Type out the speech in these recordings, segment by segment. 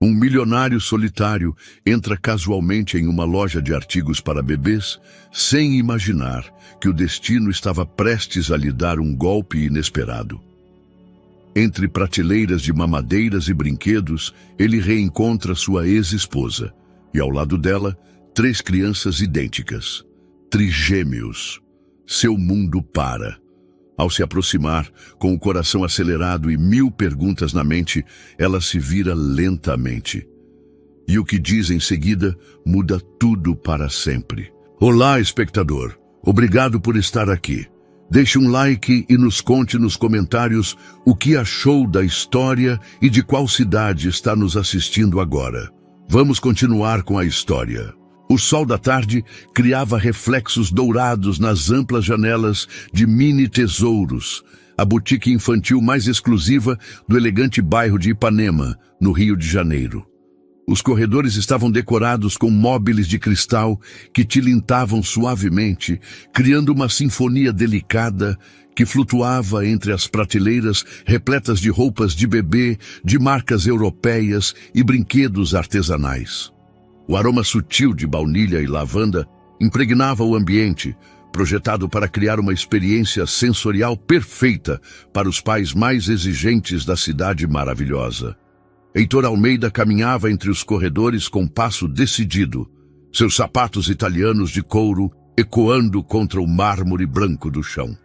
Um milionário solitário entra casualmente em uma loja de artigos para bebês, sem imaginar que o destino estava prestes a lhe dar um golpe inesperado. Entre prateleiras de mamadeiras e brinquedos, ele reencontra sua ex-esposa, e ao lado dela, 3 crianças idênticas, trigêmeos. Seu mundo para. Ao se aproximar, com o coração acelerado e 1000 perguntas na mente, ela se vira lentamente. E o que diz em seguida muda tudo para sempre. Olá, espectador. Obrigado por estar aqui. Deixe um like e nos conte nos comentários o que achou da história e de qual cidade está nos assistindo agora. Vamos continuar com a história. O sol da tarde criava reflexos dourados nas amplas janelas de Mini Tesouros, a boutique infantil mais exclusiva do elegante bairro de Ipanema, no Rio de Janeiro. Os corredores estavam decorados com móveis de cristal que tilintavam suavemente, criando uma sinfonia delicada que flutuava entre as prateleiras repletas de roupas de bebê, de marcas europeias e brinquedos artesanais. O aroma sutil de baunilha e lavanda impregnava o ambiente, projetado para criar uma experiência sensorial perfeita para os pais mais exigentes da cidade maravilhosa. Heitor Almeida caminhava entre os corredores com passo decidido, seus sapatos italianos de couro ecoando contra o mármore branco do chão.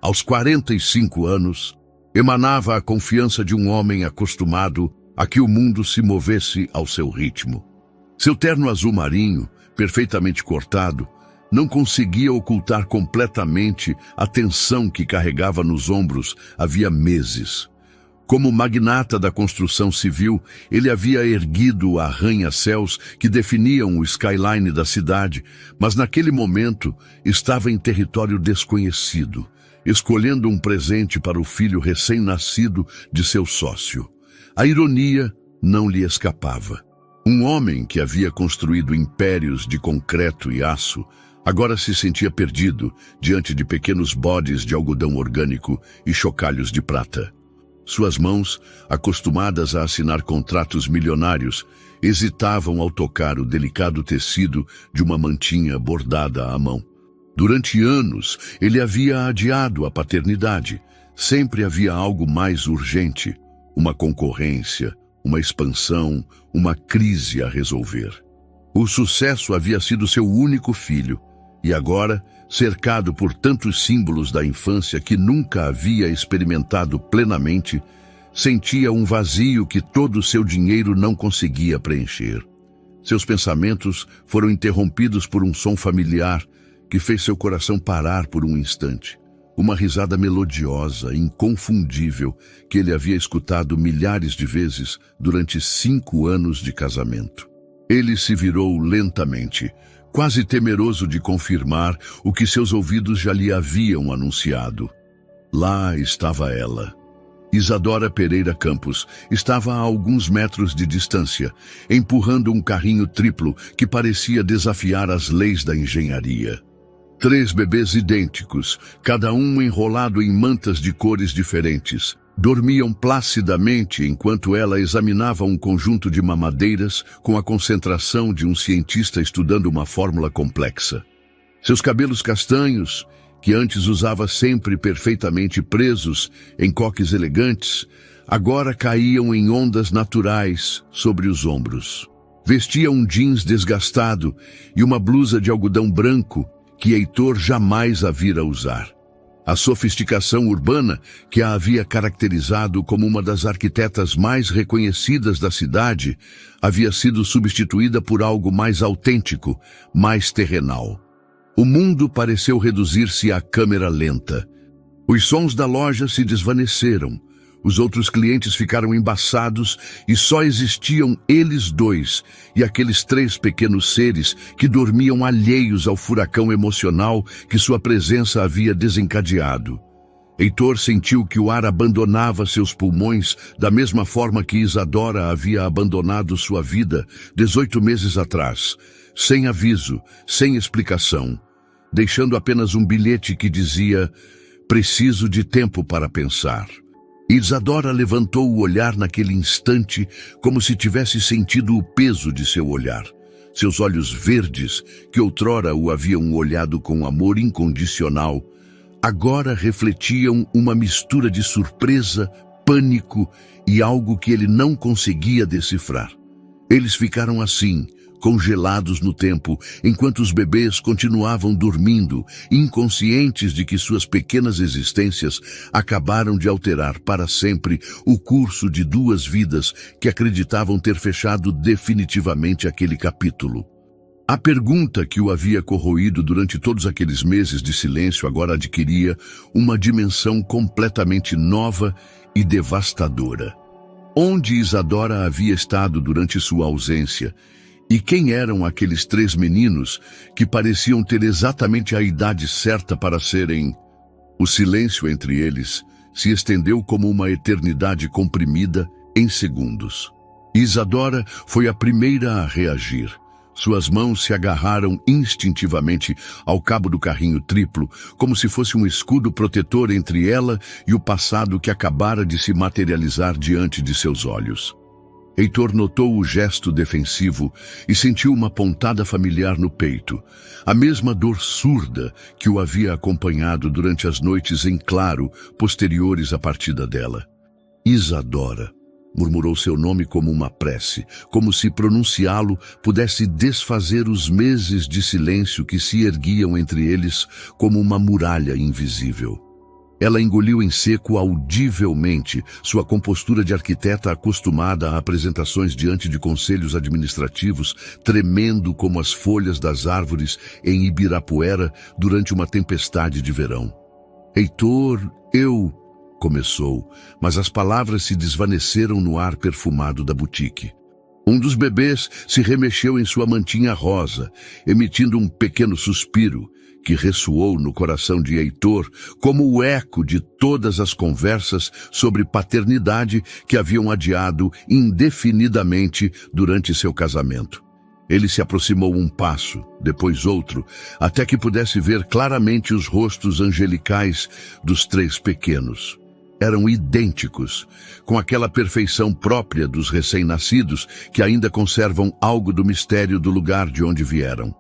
Aos 45 anos, emanava a confiança de um homem acostumado a que o mundo se movesse ao seu ritmo. Seu terno azul marinho, perfeitamente cortado, não conseguia ocultar completamente a tensão que carregava nos ombros havia meses. Como magnata da construção civil, ele havia erguido arranha-céus que definiam o skyline da cidade, mas naquele momento estava em território desconhecido, escolhendo um presente para o filho recém-nascido de seu sócio. A ironia não lhe escapava. Um homem que havia construído impérios de concreto e aço, agora se sentia perdido diante de pequenos bodes de algodão orgânico e chocalhos de prata. Suas mãos, acostumadas a assinar contratos milionários, hesitavam ao tocar o delicado tecido de uma mantinha bordada à mão. Durante anos, ele havia adiado a paternidade. Sempre havia algo mais urgente, uma concorrência, uma expansão, uma crise a resolver. O sucesso havia sido seu único filho, e agora, cercado por tantos símbolos da infância que nunca havia experimentado plenamente, sentia um vazio que todo o seu dinheiro não conseguia preencher. Seus pensamentos foram interrompidos por um som familiar que fez seu coração parar por um instante. Uma risada melodiosa, inconfundível, que ele havia escutado milhares de vezes durante 5 anos de casamento. Ele se virou lentamente, quase temeroso de confirmar o que seus ouvidos já lhe haviam anunciado. Lá estava ela. Isadora Pereira Campos estava a alguns metros de distância, empurrando um carrinho triplo que parecia desafiar as leis da engenharia. 3 bebês idênticos, cada um enrolado em mantas de cores diferentes, dormiam placidamente enquanto ela examinava um conjunto de mamadeiras com a concentração de um cientista estudando uma fórmula complexa. Seus cabelos castanhos, que antes usava sempre perfeitamente presos em coques elegantes, agora caíam em ondas naturais sobre os ombros. Vestia um jeans desgastado e uma blusa de algodão branco que Heitor jamais a vira usar. A sofisticação urbana que a havia caracterizado como uma das arquitetas mais reconhecidas da cidade havia sido substituída por algo mais autêntico, mais terrenal. O mundo pareceu reduzir-se à câmera lenta. Os sons da loja se desvaneceram. Os outros clientes ficaram embaçados e só existiam eles 2 e aqueles 3 pequenos seres que dormiam alheios ao furacão emocional que sua presença havia desencadeado. Heitor sentiu que o ar abandonava seus pulmões da mesma forma que Isadora havia abandonado sua vida 18 meses atrás, sem aviso, sem explicação, deixando apenas um bilhete que dizia: "Preciso de tempo para pensar." Isadora levantou o olhar naquele instante, como se tivesse sentido o peso de seu olhar. Seus olhos verdes, que outrora o haviam olhado com amor incondicional, agora refletiam uma mistura de surpresa, pânico e algo que ele não conseguia decifrar. Eles ficaram assim, congelados no tempo, enquanto os bebês continuavam dormindo, inconscientes de que suas pequenas existências acabaram de alterar para sempre o curso de duas vidas que acreditavam ter fechado definitivamente aquele capítulo. A pergunta que o havia corroído durante todos aqueles meses de silêncio agora adquiria uma dimensão completamente nova e devastadora. Onde Isadora havia estado durante sua ausência? E quem eram aqueles 3 meninos que pareciam ter exatamente a idade certa para serem... O silêncio entre eles se estendeu como uma eternidade comprimida em segundos. Isadora foi a primeira a reagir. Suas mãos se agarraram instintivamente ao cabo do carrinho triplo, como se fosse um escudo protetor entre ela e o passado que acabara de se materializar diante de seus olhos. Heitor notou o gesto defensivo e sentiu uma pontada familiar no peito, a mesma dor surda que o havia acompanhado durante as noites em claro posteriores à partida dela. Isadora, murmurou seu nome como uma prece, como se pronunciá-lo pudesse desfazer os meses de silêncio que se erguiam entre eles como uma muralha invisível. Ela engoliu em seco audivelmente sua compostura de arquiteta acostumada a apresentações diante de conselhos administrativos, tremendo como as folhas das árvores em Ibirapuera durante uma tempestade de verão. Heitor, começou, mas as palavras se desvaneceram no ar perfumado da boutique. Um dos bebês se remexeu em sua mantinha rosa, emitindo um pequeno suspiro, que ressoou no coração de Heitor como o eco de todas as conversas sobre paternidade que haviam adiado indefinidamente durante seu casamento. Ele se aproximou um passo, depois outro, até que pudesse ver claramente os rostos angelicais dos 3 pequenos. Eram idênticos, com aquela perfeição própria dos recém-nascidos que ainda conservam algo do mistério do lugar de onde vieram.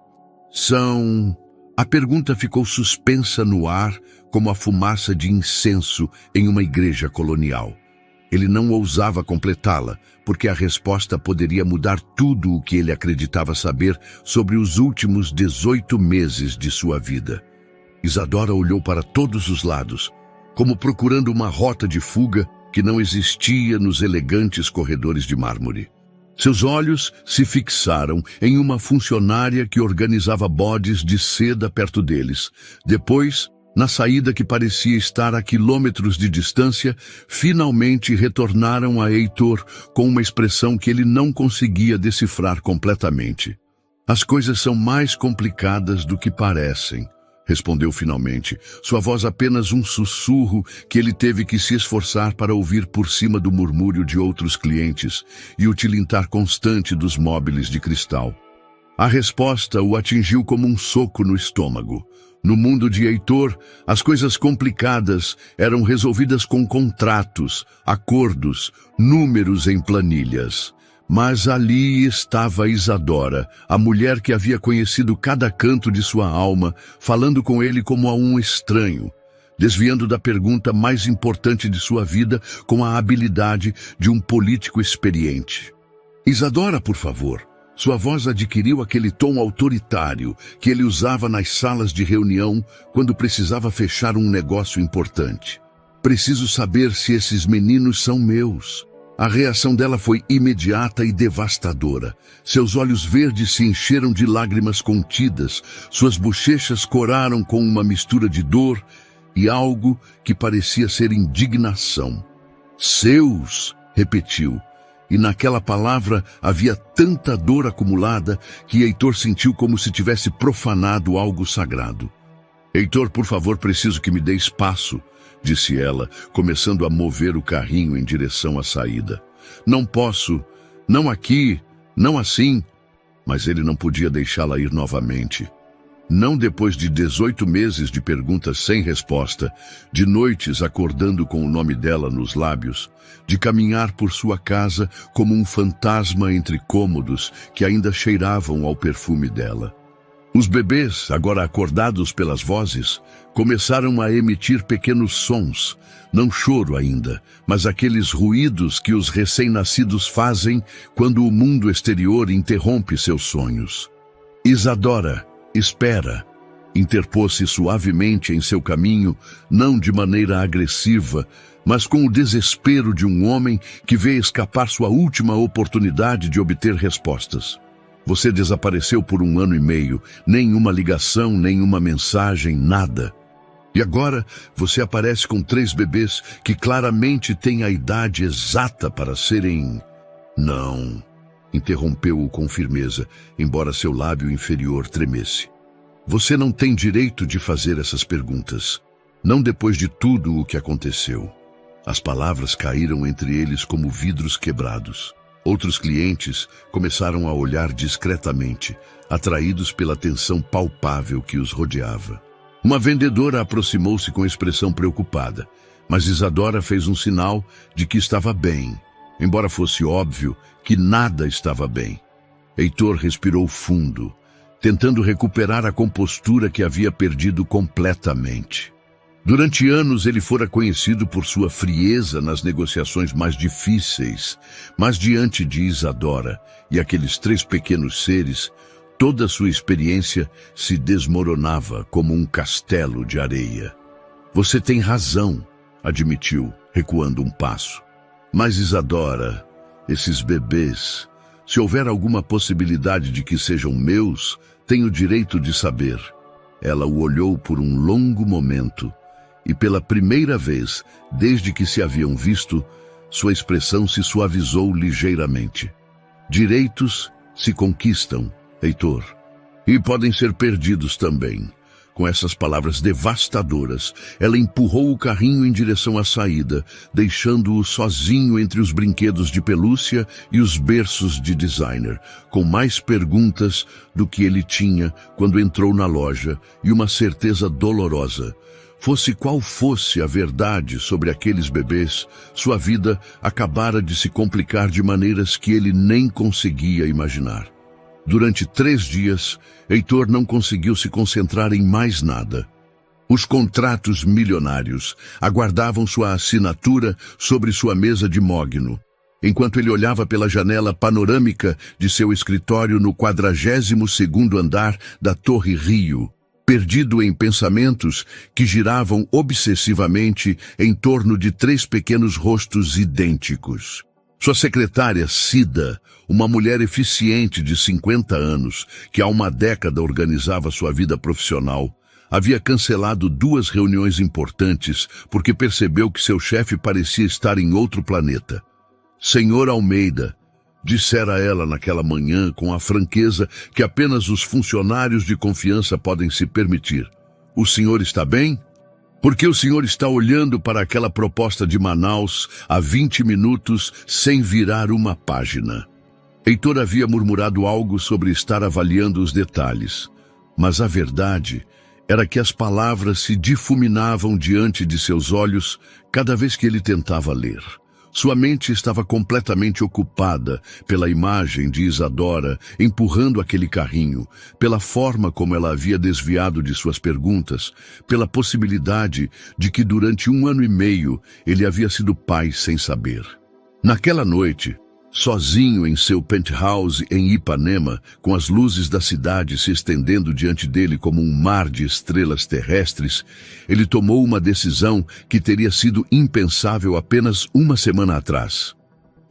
A pergunta ficou suspensa no ar como a fumaça de incenso em uma igreja colonial. Ele não ousava completá-la, porque a resposta poderia mudar tudo o que ele acreditava saber sobre os últimos 18 meses de sua vida. Isadora olhou para todos os lados, como procurando uma rota de fuga que não existia nos elegantes corredores de mármore. Seus olhos se fixaram em uma funcionária que organizava bodes de seda perto deles. Depois, na saída que parecia estar a quilômetros de distância, finalmente retornaram a Heitor com uma expressão que ele não conseguia decifrar completamente. As coisas são mais complicadas do que parecem, respondeu finalmente, sua voz apenas um sussurro que ele teve que se esforçar para ouvir por cima do murmúrio de outros clientes e o tilintar constante dos móveis de cristal. A resposta o atingiu como um soco no estômago. No mundo de Heitor, as coisas complicadas eram resolvidas com contratos, acordos, números em planilhas. Mas ali estava Isadora, a mulher que havia conhecido cada canto de sua alma, falando com ele como a um estranho, desviando da pergunta mais importante de sua vida com a habilidade de um político experiente. Isadora, por favor. Sua voz adquiriu aquele tom autoritário que ele usava nas salas de reunião quando precisava fechar um negócio importante. Preciso saber se esses meninos são meus. A reação dela foi imediata e devastadora. Seus olhos verdes se encheram de lágrimas contidas, suas bochechas coraram com uma mistura de dor e algo que parecia ser indignação. Seus, repetiu, e naquela palavra havia tanta dor acumulada que Heitor sentiu como se tivesse profanado algo sagrado. Heitor, por favor, preciso que me dê espaço, disse ela, começando a mover o carrinho em direção à saída. Não posso, não aqui, não assim. Mas ele não podia deixá-la ir novamente. Não depois de 18 meses de perguntas sem resposta, de noites acordando com o nome dela nos lábios, de caminhar por sua casa como um fantasma entre cômodos que ainda cheiravam ao perfume dela. Os bebês, agora acordados pelas vozes, começaram a emitir pequenos sons, não choro ainda, mas aqueles ruídos que os recém-nascidos fazem quando o mundo exterior interrompe seus sonhos. Isadora, espera, interpôs-se suavemente em seu caminho, não de maneira agressiva, mas com o desespero de um homem que vê escapar sua última oportunidade de obter respostas. Você desapareceu por 1 ano e meio, nenhuma ligação, nenhuma mensagem, nada. E agora você aparece com 3 bebês que claramente têm a idade exata para serem... Não, interrompeu-o com firmeza, embora seu lábio inferior tremesse. Você não tem direito de fazer essas perguntas, não depois de tudo o que aconteceu. As palavras caíram entre eles como vidros quebrados. Outros clientes começaram a olhar discretamente, atraídos pela tensão palpável que os rodeava. Uma vendedora aproximou-se com expressão preocupada, mas Isadora fez um sinal de que estava bem, embora fosse óbvio que nada estava bem. Heitor respirou fundo, tentando recuperar a compostura que havia perdido completamente. Durante anos ele fora conhecido por sua frieza nas negociações mais difíceis, mas diante de Isadora e aqueles 3 pequenos seres, toda sua experiência se desmoronava como um castelo de areia. Você tem razão, admitiu, recuando um passo. Mas Isadora, esses bebês, se houver alguma possibilidade de que sejam meus, tenho o direito de saber. Ela o olhou por um longo momento, e pela primeira vez, desde que se haviam visto, sua expressão se suavizou ligeiramente. Direitos se conquistam, Heitor, e podem ser perdidos também. Com essas palavras devastadoras, ela empurrou o carrinho em direção à saída, deixando-o sozinho entre os brinquedos de pelúcia e os berços de designer, com mais perguntas do que ele tinha quando entrou na loja e uma certeza dolorosa. Fosse qual fosse a verdade sobre aqueles bebês, sua vida acabara de se complicar de maneiras que ele nem conseguia imaginar. Durante 3 dias, Heitor não conseguiu se concentrar em mais nada. Os contratos milionários aguardavam sua assinatura sobre sua mesa de mogno, enquanto ele olhava pela janela panorâmica de seu escritório no 42º andar da Torre Rio, perdido em pensamentos que giravam obsessivamente em torno de 3 pequenos rostos idênticos. Sua secretária, Cida, uma mulher eficiente de 50 anos, que há uma década organizava sua vida profissional, havia cancelado 2 reuniões importantes porque percebeu que seu chefe parecia estar em outro planeta. Senhor Almeida, dissera ela naquela manhã com a franqueza que apenas os funcionários de confiança podem se permitir. O senhor está bem? Porque o senhor está olhando para aquela proposta de Manaus há 20 minutos sem virar uma página. Heitor havia murmurado algo sobre estar avaliando os detalhes, mas a verdade era que as palavras se difuminavam diante de seus olhos cada vez que ele tentava ler. Sua mente estava completamente ocupada pela imagem de Isadora empurrando aquele carrinho, pela forma como ela havia desviado de suas perguntas, pela possibilidade de que durante 1 ano e meio ele havia sido pai sem saber. Naquela noite, sozinho em seu penthouse em Ipanema, com as luzes da cidade se estendendo diante dele como um mar de estrelas terrestres, ele tomou uma decisão que teria sido impensável apenas 1 semana atrás.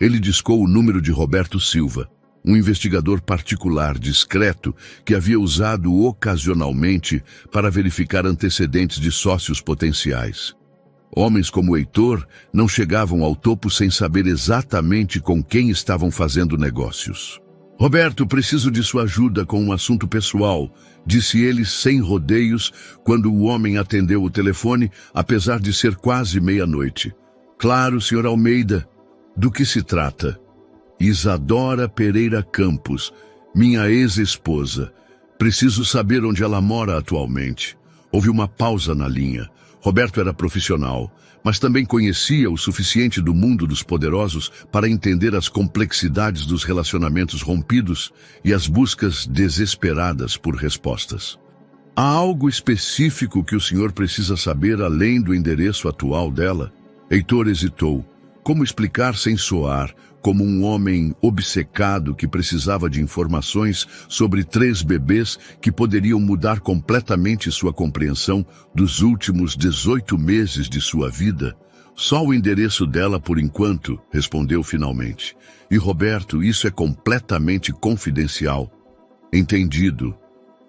Ele discou o número de Roberto Silva, um investigador particular discreto que havia usado ocasionalmente para verificar antecedentes de sócios potenciais. Homens como Heitor não chegavam ao topo sem saber exatamente com quem estavam fazendo negócios. Roberto, preciso de sua ajuda com um assunto pessoal, disse ele sem rodeios quando o homem atendeu o telefone, apesar de ser quase meia-noite. Claro, Sr. Almeida. Do que se trata? Isadora Pereira Campos, minha ex-esposa. Preciso saber onde ela mora atualmente. Houve uma pausa na linha. Roberto era profissional, mas também conhecia o suficiente do mundo dos poderosos para entender as complexidades dos relacionamentos rompidos e as buscas desesperadas por respostas. Há algo específico que o senhor precisa saber além do endereço atual dela? Heitor hesitou. Como explicar sem soar como um homem obcecado que precisava de informações sobre 3 bebês que poderiam mudar completamente sua compreensão dos últimos 18 meses de sua vida? Só o endereço dela por enquanto, respondeu finalmente. E Roberto, isso é completamente confidencial. Entendido.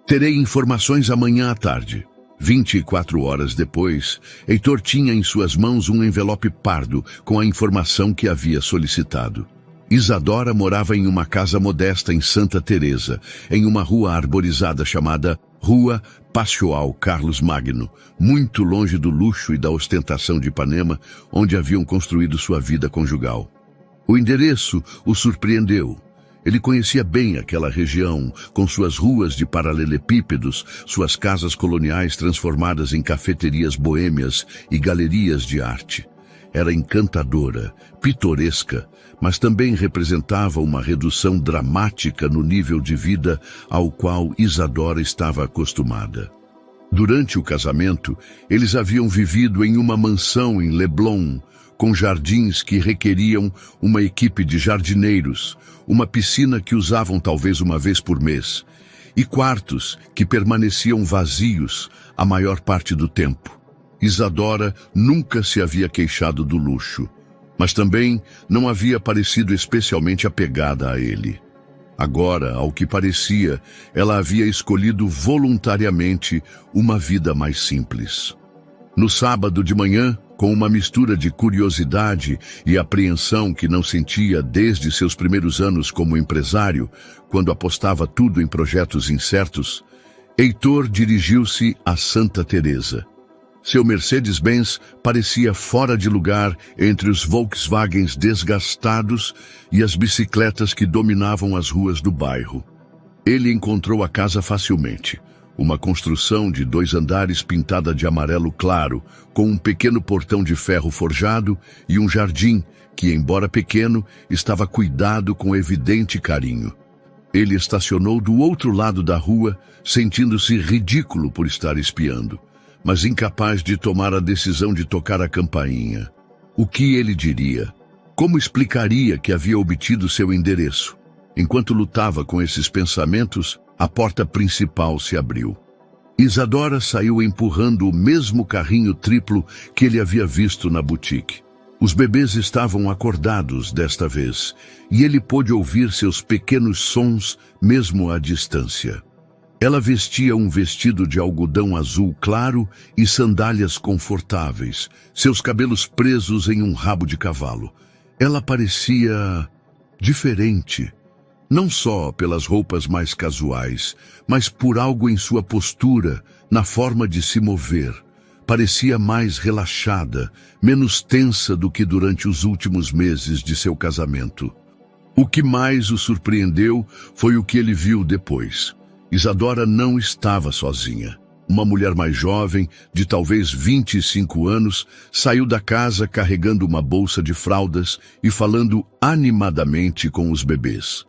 Terei informações amanhã à tarde. 24 horas depois, Heitor tinha em suas mãos um envelope pardo com a informação que havia solicitado. Isadora morava em uma casa modesta em Santa Teresa, em uma rua arborizada chamada Rua Paschoal Carlos Magno, muito longe do luxo e da ostentação de Ipanema, onde haviam construído sua vida conjugal. O endereço o surpreendeu. Ele conhecia bem aquela região, com suas ruas de paralelepípedos, suas casas coloniais transformadas em cafeterias boêmias e galerias de arte. Era encantadora, pitoresca, mas também representava uma redução dramática no nível de vida ao qual Isadora estava acostumada. Durante o casamento, eles haviam vivido em uma mansão em Leblon, com jardins que requeriam uma equipe de jardineiros, uma piscina que usavam talvez uma vez por mês, e quartos que permaneciam vazios a maior parte do tempo. Isadora nunca se havia queixado do luxo, mas também não havia parecido especialmente apegada a ele. Agora, ao que parecia, ela havia escolhido voluntariamente uma vida mais simples. No sábado de manhã, com uma mistura de curiosidade e apreensão que não sentia desde seus primeiros anos como empresário, quando apostava tudo em projetos incertos, Heitor dirigiu-se a Santa Teresa. Seu Mercedes-Benz parecia fora de lugar entre os Volkswagens desgastados e as bicicletas que dominavam as ruas do bairro. Ele encontrou a casa facilmente. Uma construção de 2 andares pintada de amarelo claro, com um pequeno portão de ferro forjado e um jardim que, embora pequeno, estava cuidado com evidente carinho. Ele estacionou do outro lado da rua, sentindo-se ridículo por estar espiando, mas incapaz de tomar a decisão de tocar a campainha. O que ele diria? Como explicaria que havia obtido seu endereço? Enquanto lutava com esses pensamentos, a porta principal se abriu. Isadora saiu empurrando o mesmo carrinho triplo que ele havia visto na boutique. Os bebês estavam acordados desta vez, e ele pôde ouvir seus pequenos sons mesmo à distância. Ela vestia um vestido de algodão azul claro e sandálias confortáveis, seus cabelos presos em um rabo de cavalo. Ela parecia diferente. Não só pelas roupas mais casuais, mas por algo em sua postura, na forma de se mover. Parecia mais relaxada, menos tensa do que durante os últimos meses de seu casamento. O que mais o surpreendeu foi o que ele viu depois. Isadora não estava sozinha. Uma mulher mais jovem, de talvez 25 anos, saiu da casa carregando uma bolsa de fraldas e falando animadamente com os bebês.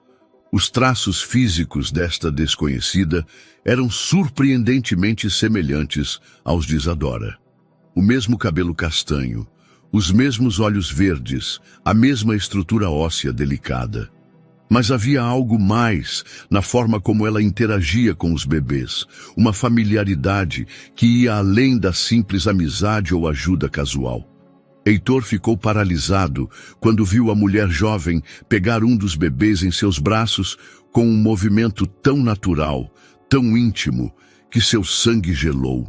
Os traços físicos desta desconhecida eram surpreendentemente semelhantes aos de Isadora. O mesmo cabelo castanho, os mesmos olhos verdes, a mesma estrutura óssea delicada. Mas havia algo mais na forma como ela interagia com os bebês, uma familiaridade que ia além da simples amizade ou ajuda casual. Heitor ficou paralisado quando viu a mulher jovem pegar um dos bebês em seus braços com um movimento tão natural, tão íntimo, que seu sangue gelou.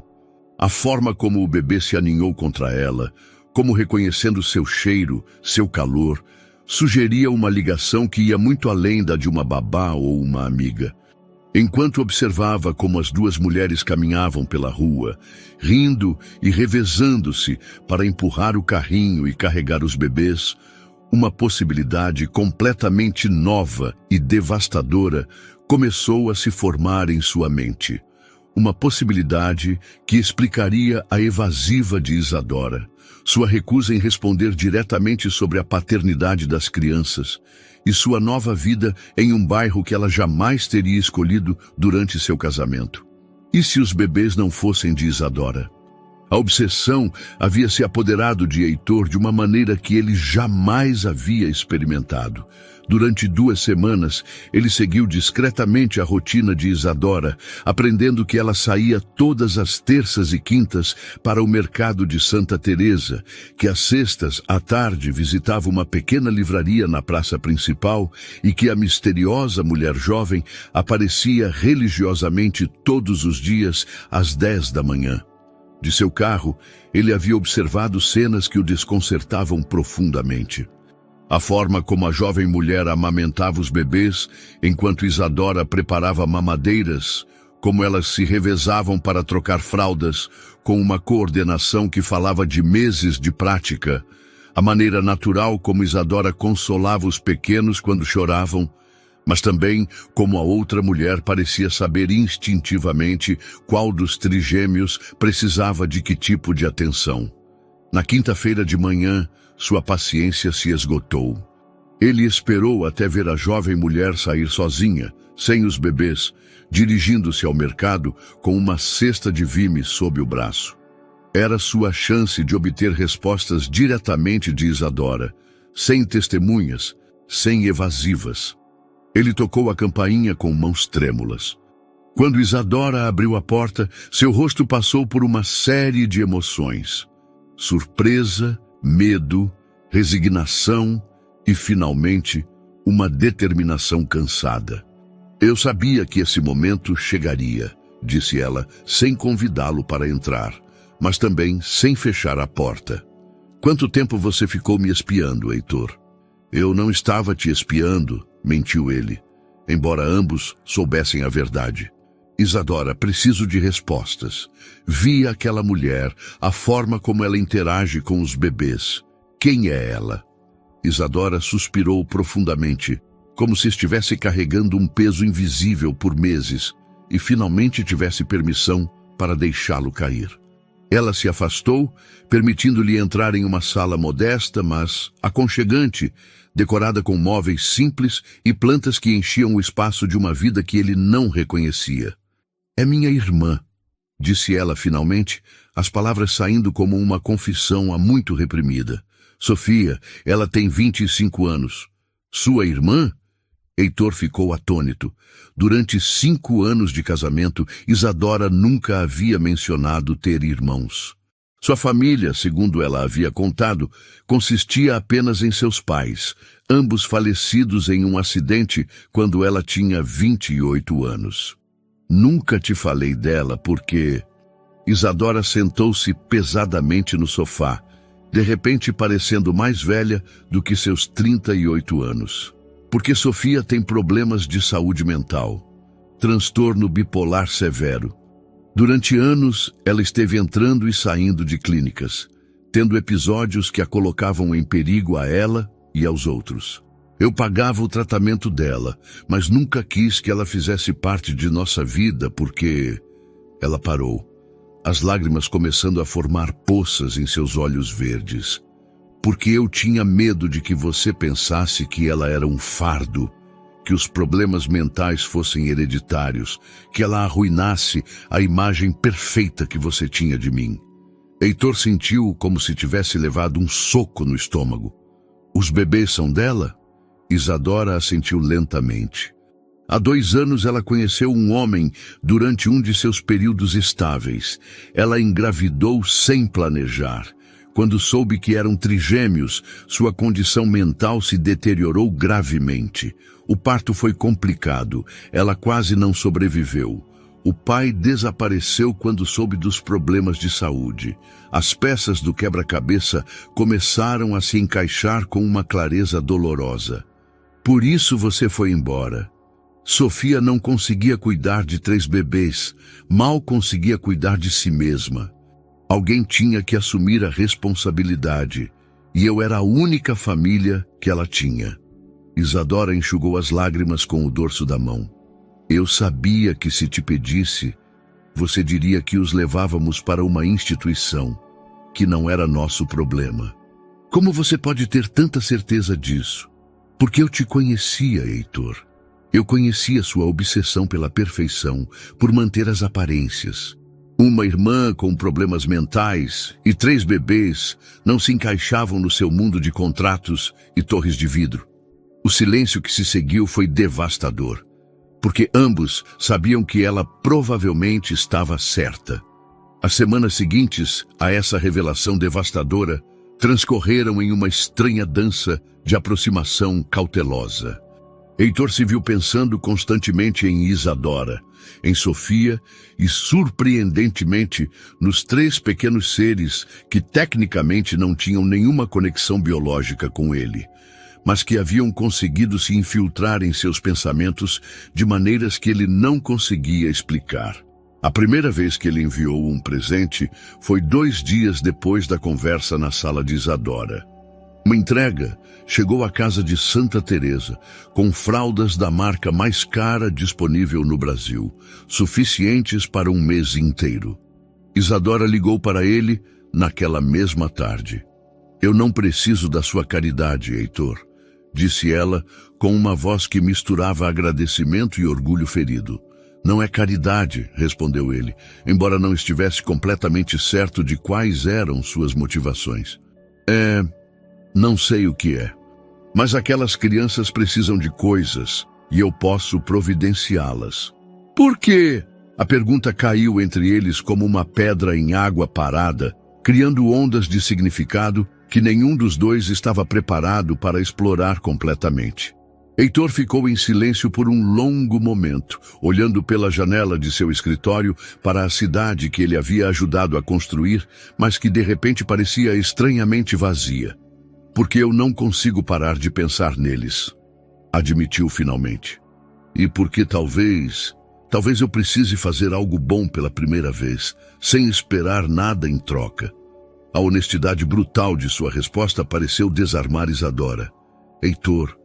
A forma como o bebê se aninhou contra ela, como reconhecendo seu cheiro, seu calor, sugeria uma ligação que ia muito além da de uma babá ou uma amiga. Enquanto observava como as 2 mulheres caminhavam pela rua, rindo e revezando-se para empurrar o carrinho e carregar os bebês, uma possibilidade completamente nova e devastadora começou a se formar em sua mente. Uma possibilidade que explicaria a evasiva de Isadora, sua recusa em responder diretamente sobre a paternidade das crianças e sua nova vida em um bairro que ela jamais teria escolhido durante seu casamento. E se os bebês não fossem de Isadora? A obsessão havia se apoderado de Heitor de uma maneira que ele jamais havia experimentado. Durante 2 semanas, ele seguiu discretamente a rotina de Isadora, aprendendo que ela saía todas as terças e quintas para o mercado de Santa Teresa, que às sextas, à tarde, visitava uma pequena livraria na praça principal e que a misteriosa mulher jovem aparecia religiosamente todos os dias às 10 da manhã. De seu carro, ele havia observado cenas que o desconcertavam profundamente. A forma como a jovem mulher amamentava os bebês, enquanto Isadora preparava mamadeiras, como elas se revezavam para trocar fraldas, com uma coordenação que falava de meses de prática, a maneira natural como Isadora consolava os pequenos quando choravam, mas também como a outra mulher parecia saber instintivamente qual dos trigêmeos precisava de que tipo de atenção. Na quinta-feira de manhã, sua paciência se esgotou. Ele esperou até ver a jovem mulher sair sozinha, sem os bebês, dirigindo-se ao mercado com uma cesta de vime sob o braço. Era sua chance de obter respostas diretamente de Isadora, sem testemunhas, sem evasivas. Ele tocou a campainha com mãos trêmulas. Quando Isadora abriu a porta, seu rosto passou por uma série de emoções. Surpresa, medo, resignação e, finalmente, uma determinação cansada. Eu sabia que esse momento chegaria, disse ela, sem convidá-lo para entrar, mas também sem fechar a porta. Quanto tempo você ficou me espiando, Heitor? Eu não estava te espiando, mentiu ele, embora ambos soubessem a verdade. Isadora, preciso de respostas. Vi aquela mulher, a forma como ela interage com os bebês. Quem é ela? Isadora suspirou profundamente, como se estivesse carregando um peso invisível por meses e finalmente tivesse permissão para deixá-lo cair. Ela se afastou, permitindo-lhe entrar em uma sala modesta, mas aconchegante, decorada com móveis simples e plantas que enchiam o espaço de uma vida que ele não reconhecia. É minha irmã, disse ela finalmente, as palavras saindo como uma confissão há muito reprimida. Sofia, ela tem 25 anos. Sua irmã? Heitor ficou atônito. Durante 5 anos de casamento, Isadora nunca havia mencionado ter irmãos. Sua família, segundo ela havia contado, consistia apenas em seus pais, ambos falecidos em um acidente quando ela tinha 28 anos. Nunca te falei dela porque... Isadora sentou-se pesadamente no sofá, de repente parecendo mais velha do que seus 38 anos. Porque Sofia tem problemas de saúde mental, transtorno bipolar severo. Durante anos, ela esteve entrando e saindo de clínicas, tendo episódios que a colocavam em perigo a ela e aos outros. Eu pagava o tratamento dela, mas nunca quis que ela fizesse parte de nossa vida porque... Ela parou, as lágrimas começando a formar poças em seus olhos verdes. Porque eu tinha medo de que você pensasse que ela era um fardo, que os problemas mentais fossem hereditários, que ela arruinasse a imagem perfeita que você tinha de mim. Heitor sentiu como se tivesse levado um soco no estômago. Os bebês são dela? Isadora assentiu lentamente. Há 2 anos ela conheceu um homem durante um de seus períodos estáveis. Ela engravidou sem planejar. Quando soube que eram trigêmeos, sua condição mental se deteriorou gravemente. O parto foi complicado, ela quase não sobreviveu. O pai desapareceu quando soube dos problemas de saúde. As peças do quebra-cabeça começaram a se encaixar com uma clareza dolorosa. Por isso você foi embora. Sofia não conseguia cuidar de 3 bebês, mal conseguia cuidar de si mesma. Alguém tinha que assumir a responsabilidade, e eu era a única família que ela tinha. Isadora enxugou as lágrimas com o dorso da mão. Eu sabia que se te pedisse, você diria que os levávamos para uma instituição, que não era nosso problema. Como você pode ter tanta certeza disso? Porque eu te conhecia, Heitor. Eu conhecia sua obsessão pela perfeição, por manter as aparências. Uma irmã com problemas mentais e 3 bebês não se encaixavam no seu mundo de contratos e torres de vidro. O silêncio que se seguiu foi devastador, porque ambos sabiam que ela provavelmente estava certa. As semanas seguintes a essa revelação devastadora transcorreram em uma estranha dança de aproximação cautelosa. Heitor se viu pensando constantemente em Isadora, em Sofia e, surpreendentemente, nos 3 pequenos seres que tecnicamente não tinham nenhuma conexão biológica com ele, mas que haviam conseguido se infiltrar em seus pensamentos de maneiras que ele não conseguia explicar. A primeira vez que ele enviou um presente foi 2 dias depois da conversa na sala de Isadora. Uma entrega chegou à casa de Santa Teresa, com fraldas da marca mais cara disponível no Brasil, suficientes para um mês inteiro. Isadora ligou para ele naquela mesma tarde. Eu não preciso da sua caridade, Heitor, disse ela com uma voz que misturava agradecimento e orgulho ferido. Não é caridade, respondeu ele, embora não estivesse completamente certo de quais eram suas motivações. Não sei o que é, mas aquelas crianças precisam de coisas e eu posso providenciá-las. Por quê? A pergunta caiu entre eles como uma pedra em água parada, criando ondas de significado que nenhum dos dois estava preparado para explorar completamente. Heitor ficou em silêncio por um longo momento, olhando pela janela de seu escritório para a cidade que ele havia ajudado a construir, mas que de repente parecia estranhamente vazia. Porque eu não consigo parar de pensar neles, admitiu finalmente. E porque talvez eu precise fazer algo bom pela primeira vez, sem esperar nada em troca. A honestidade brutal de sua resposta pareceu desarmar Isadora. Heitor,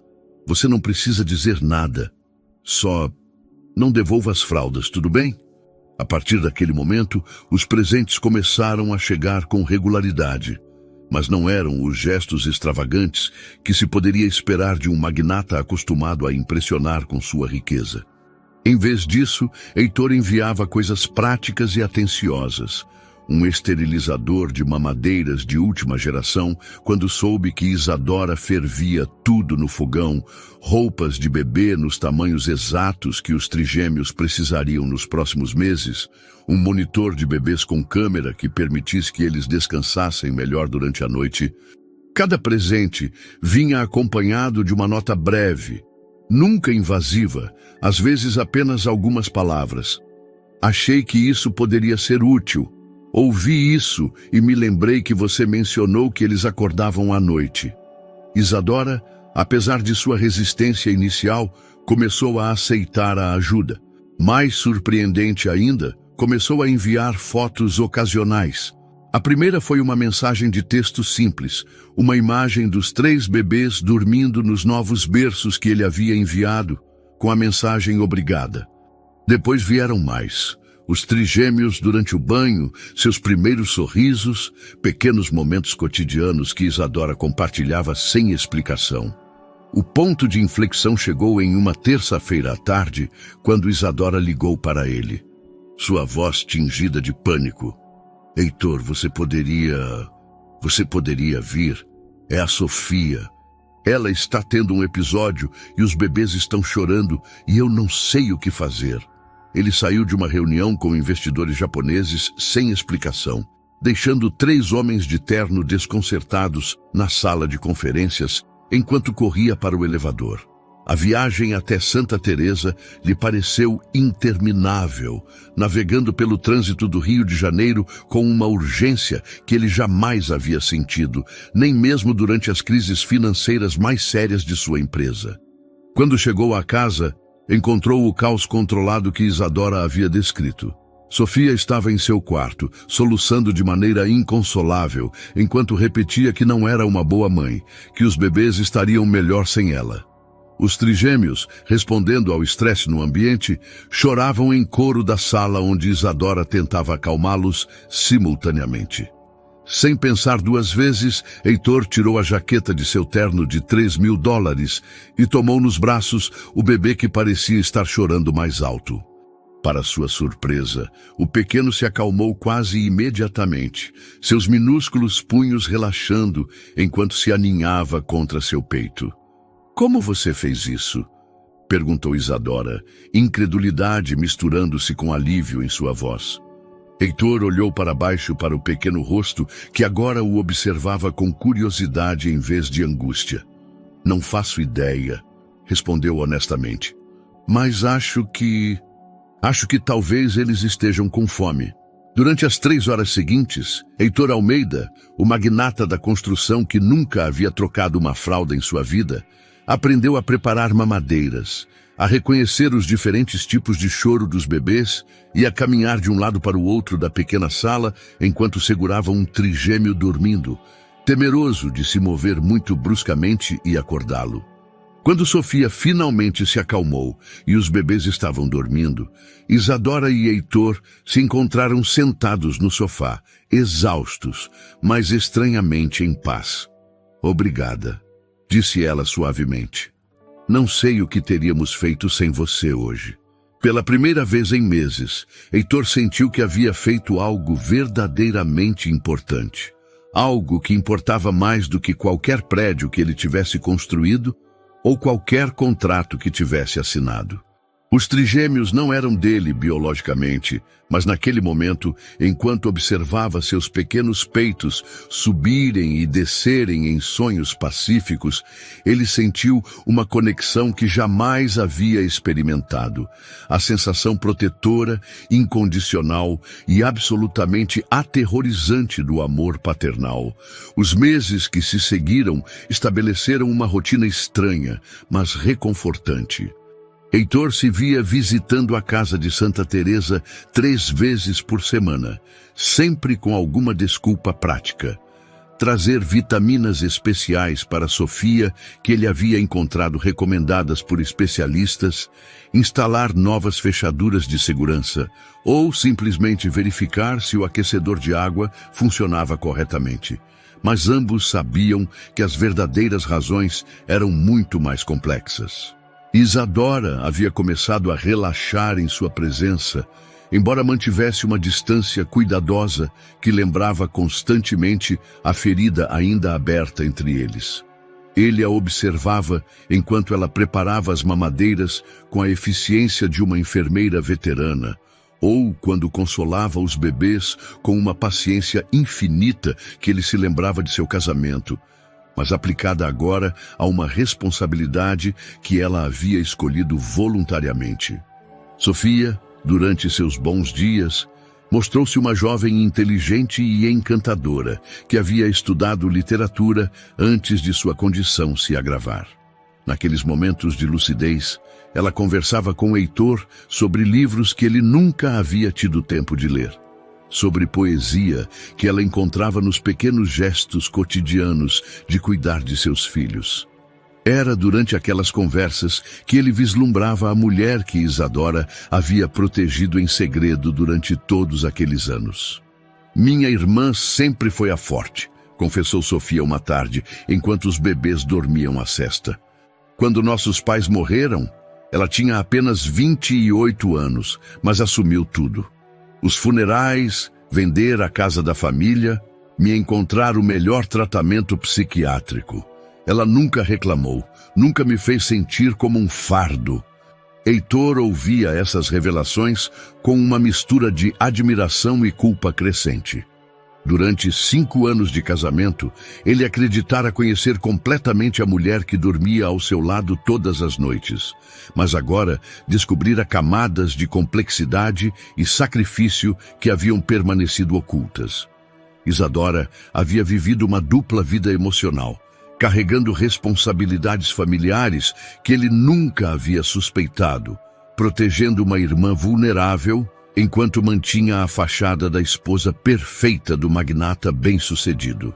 você não precisa dizer nada. Só não devolva as fraldas, tudo bem? A partir daquele momento, os presentes começaram a chegar com regularidade. Mas não eram os gestos extravagantes que se poderia esperar de um magnata acostumado a impressionar com sua riqueza. Em vez disso, Heitor enviava coisas práticas e atenciosas. Um esterilizador de mamadeiras de última geração, quando soube que Isadora fervia tudo no fogão, roupas de bebê nos tamanhos exatos que os trigêmeos precisariam nos próximos meses, um monitor de bebês com câmera que permitisse que eles descansassem melhor durante a noite. Cada presente vinha acompanhado de uma nota breve, nunca invasiva, às vezes apenas algumas palavras. Achei que isso poderia ser útil. Ouvi isso e me lembrei que você mencionou que eles acordavam à noite. Isadora, apesar de sua resistência inicial, começou a aceitar a ajuda. Mais surpreendente ainda, começou a enviar fotos ocasionais. A primeira foi uma mensagem de texto simples, uma imagem dos 3 bebês dormindo nos novos berços que ele havia enviado, com a mensagem obrigada. Depois vieram mais. Os trigêmeos durante o banho, seus primeiros sorrisos, pequenos momentos cotidianos que Isadora compartilhava sem explicação. O ponto de inflexão chegou em uma terça-feira à tarde, quando Isadora ligou para ele. Sua voz tingida de pânico. Heitor, você poderia vir. É a Sofia. Ela está tendo um episódio e os bebês estão chorando e eu não sei o que fazer. Ele saiu de uma reunião com investidores japoneses sem explicação, deixando 3 homens de terno desconcertados na sala de conferências enquanto corria para o elevador. A viagem até Santa Teresa lhe pareceu interminável, navegando pelo trânsito do Rio de Janeiro com uma urgência que ele jamais havia sentido, nem mesmo durante as crises financeiras mais sérias de sua empresa. Quando chegou à casa, encontrou o caos controlado que Isadora havia descrito. Sofia estava em seu quarto, soluçando de maneira inconsolável, enquanto repetia que não era uma boa mãe, que os bebês estariam melhor sem ela. Os trigêmeos, respondendo ao estresse no ambiente, choravam em coro da sala onde Isadora tentava acalmá-los simultaneamente. Sem pensar duas vezes, Heitor tirou a jaqueta de seu terno de $3.000 e tomou nos braços o bebê que parecia estar chorando mais alto. Para sua surpresa, o pequeno se acalmou quase imediatamente, seus minúsculos punhos relaxando enquanto se aninhava contra seu peito. "Como você fez isso?" perguntou Isadora, incredulidade misturando-se com alívio em sua voz. Heitor olhou para baixo para o pequeno rosto que agora o observava com curiosidade em vez de angústia. "Não faço ideia", respondeu honestamente. "Mas acho que talvez eles estejam com fome." Durante as 3 horas seguintes, Heitor Almeida, o magnata da construção que nunca havia trocado uma fralda em sua vida, aprendeu a preparar mamadeiras, a reconhecer os diferentes tipos de choro dos bebês e a caminhar de um lado para o outro da pequena sala enquanto segurava um trigêmeo dormindo, temeroso de se mover muito bruscamente e acordá-lo. Quando Sofia finalmente se acalmou e os bebês estavam dormindo, Isadora e Heitor se encontraram sentados no sofá, exaustos, mas estranhamente em paz. "Obrigada", disse ela suavemente. "Não sei o que teríamos feito sem você hoje." Pela primeira vez em meses, Heitor sentiu que havia feito algo verdadeiramente importante. Algo que importava mais do que qualquer prédio que ele tivesse construído ou qualquer contrato que tivesse assinado. Os trigêmeos não eram dele biologicamente, mas naquele momento, enquanto observava seus pequenos peitos subirem e descerem em sonhos pacíficos, ele sentiu uma conexão que jamais havia experimentado. A sensação protetora, incondicional e absolutamente aterrorizante do amor paternal. Os meses que se seguiram estabeleceram uma rotina estranha, mas reconfortante. Heitor se via visitando a casa de Santa Teresa 3 vezes por semana, sempre com alguma desculpa prática. Trazer vitaminas especiais para Sofia, que ele havia encontrado recomendadas por especialistas, instalar novas fechaduras de segurança, ou simplesmente verificar se o aquecedor de água funcionava corretamente. Mas ambos sabiam que as verdadeiras razões eram muito mais complexas. Isadora havia começado a relaxar em sua presença, embora mantivesse uma distância cuidadosa que lembrava constantemente a ferida ainda aberta entre eles. Ele a observava enquanto ela preparava as mamadeiras com a eficiência de uma enfermeira veterana, ou quando consolava os bebês com uma paciência infinita que ele se lembrava de seu casamento, mas aplicada agora a uma responsabilidade que ela havia escolhido voluntariamente. Sofia, durante seus bons dias, mostrou-se uma jovem inteligente e encantadora, que havia estudado literatura antes de sua condição se agravar. Naqueles momentos de lucidez, ela conversava com Heitor sobre livros que ele nunca havia tido tempo de ler. Sobre poesia que ela encontrava nos pequenos gestos cotidianos de cuidar de seus filhos. Era durante aquelas conversas que ele vislumbrava a mulher que Isadora havia protegido em segredo durante todos aqueles anos. "Minha irmã sempre foi a forte", confessou Sofia uma tarde, enquanto os bebês dormiam a sesta. "Quando nossos pais morreram, ela tinha apenas 28 anos, mas assumiu tudo. Os funerais, vender a casa da família, me encontrar o melhor tratamento psiquiátrico. Ela nunca reclamou, nunca me fez sentir como um fardo." Heitor ouvia essas revelações com uma mistura de admiração e culpa crescente. Durante 5 anos de casamento, ele acreditara conhecer completamente a mulher que dormia ao seu lado todas as noites. Mas agora descobrira camadas de complexidade e sacrifício que haviam permanecido ocultas. Isadora havia vivido uma dupla vida emocional, carregando responsabilidades familiares que ele nunca havia suspeitado, protegendo uma irmã vulnerável, enquanto mantinha a fachada da esposa perfeita do magnata bem-sucedido.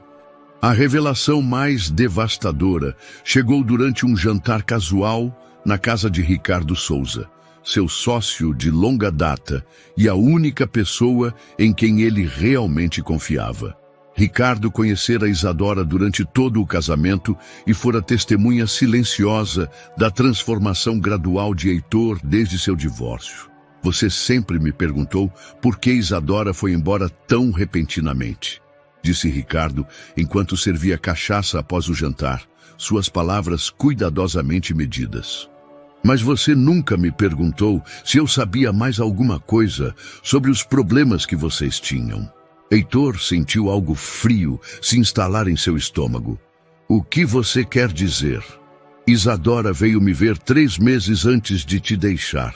A revelação mais devastadora chegou durante um jantar casual na casa de Ricardo Souza, seu sócio de longa data e a única pessoa em quem ele realmente confiava. Ricardo conhecera Isadora durante todo o casamento e fora testemunha silenciosa da transformação gradual de Heitor desde seu divórcio. Você sempre me perguntou por que Isadora foi embora tão repentinamente, disse Ricardo enquanto servia cachaça após o jantar, suas palavras cuidadosamente medidas. Mas você nunca me perguntou se eu sabia mais alguma coisa sobre os problemas que vocês tinham. Heitor sentiu algo frio se instalar em seu estômago. O que você quer dizer? Isadora veio me ver 3 meses antes de te deixar.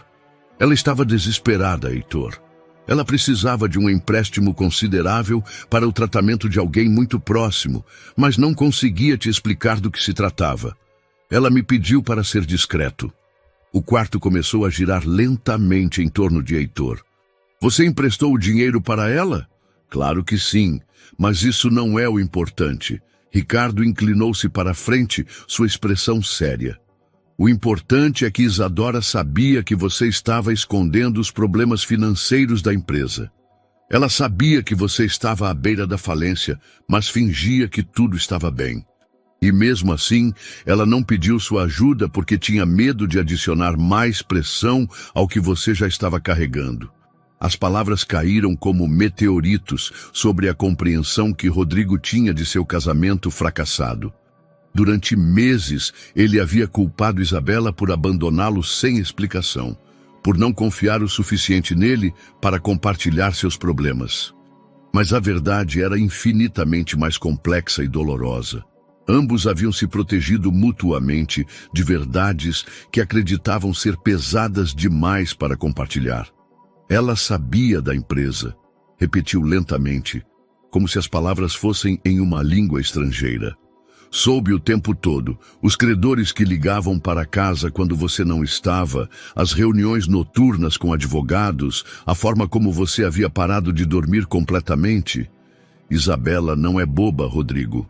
Ela estava desesperada, Heitor. Ela precisava de um empréstimo considerável para o tratamento de alguém muito próximo, mas não conseguia te explicar do que se tratava. Ela me pediu para ser discreto. O quarto começou a girar lentamente em torno de Heitor. Você emprestou o dinheiro para ela? Claro que sim, mas isso não é o importante. Ricardo inclinou-se para a frente, sua expressão séria. O importante é que Isadora sabia que você estava escondendo os problemas financeiros da empresa. Ela sabia que você estava à beira da falência, mas fingia que tudo estava bem. E mesmo assim, ela não pediu sua ajuda porque tinha medo de adicionar mais pressão ao que você já estava carregando. As palavras caíram como meteoritos sobre a compreensão que Rodrigo tinha de seu casamento fracassado. Durante meses, ele havia culpado Isabela por abandoná-lo sem explicação, por não confiar o suficiente nele para compartilhar seus problemas. Mas a verdade era infinitamente mais complexa e dolorosa. Ambos haviam se protegido mutuamente de verdades que acreditavam ser pesadas demais para compartilhar. Ela sabia da empresa, repetiu lentamente, como se as palavras fossem em uma língua estrangeira. Soube o tempo todo, os credores que ligavam para casa quando você não estava, as reuniões noturnas com advogados, a forma como você havia parado de dormir completamente. Isabela não é boba, Rodrigo.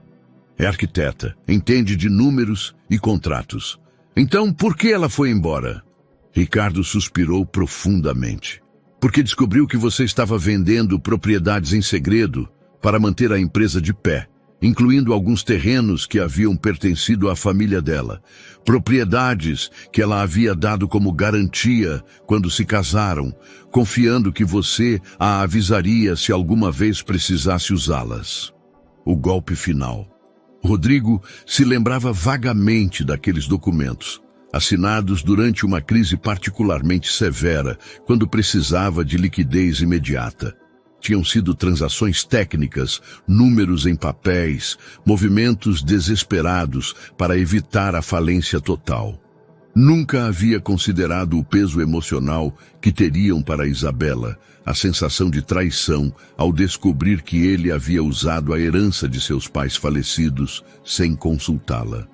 É arquiteta, entende de números e contratos. Então, por que ela foi embora? Ricardo suspirou profundamente. Porque descobriu que você estava vendendo propriedades em segredo para manter a empresa de pé, incluindo alguns terrenos que haviam pertencido à família dela, propriedades que ela havia dado como garantia quando se casaram, confiando que você a avisaria se alguma vez precisasse usá-las. O golpe final. Rodrigo se lembrava vagamente daqueles documentos, assinados durante uma crise particularmente severa, quando precisava de liquidez imediata. Tinham sido transações técnicas, números em papéis, movimentos desesperados para evitar a falência total. Nunca havia considerado o peso emocional que teriam para Isabela, a sensação de traição ao descobrir que ele havia usado a herança de seus pais falecidos sem consultá-la.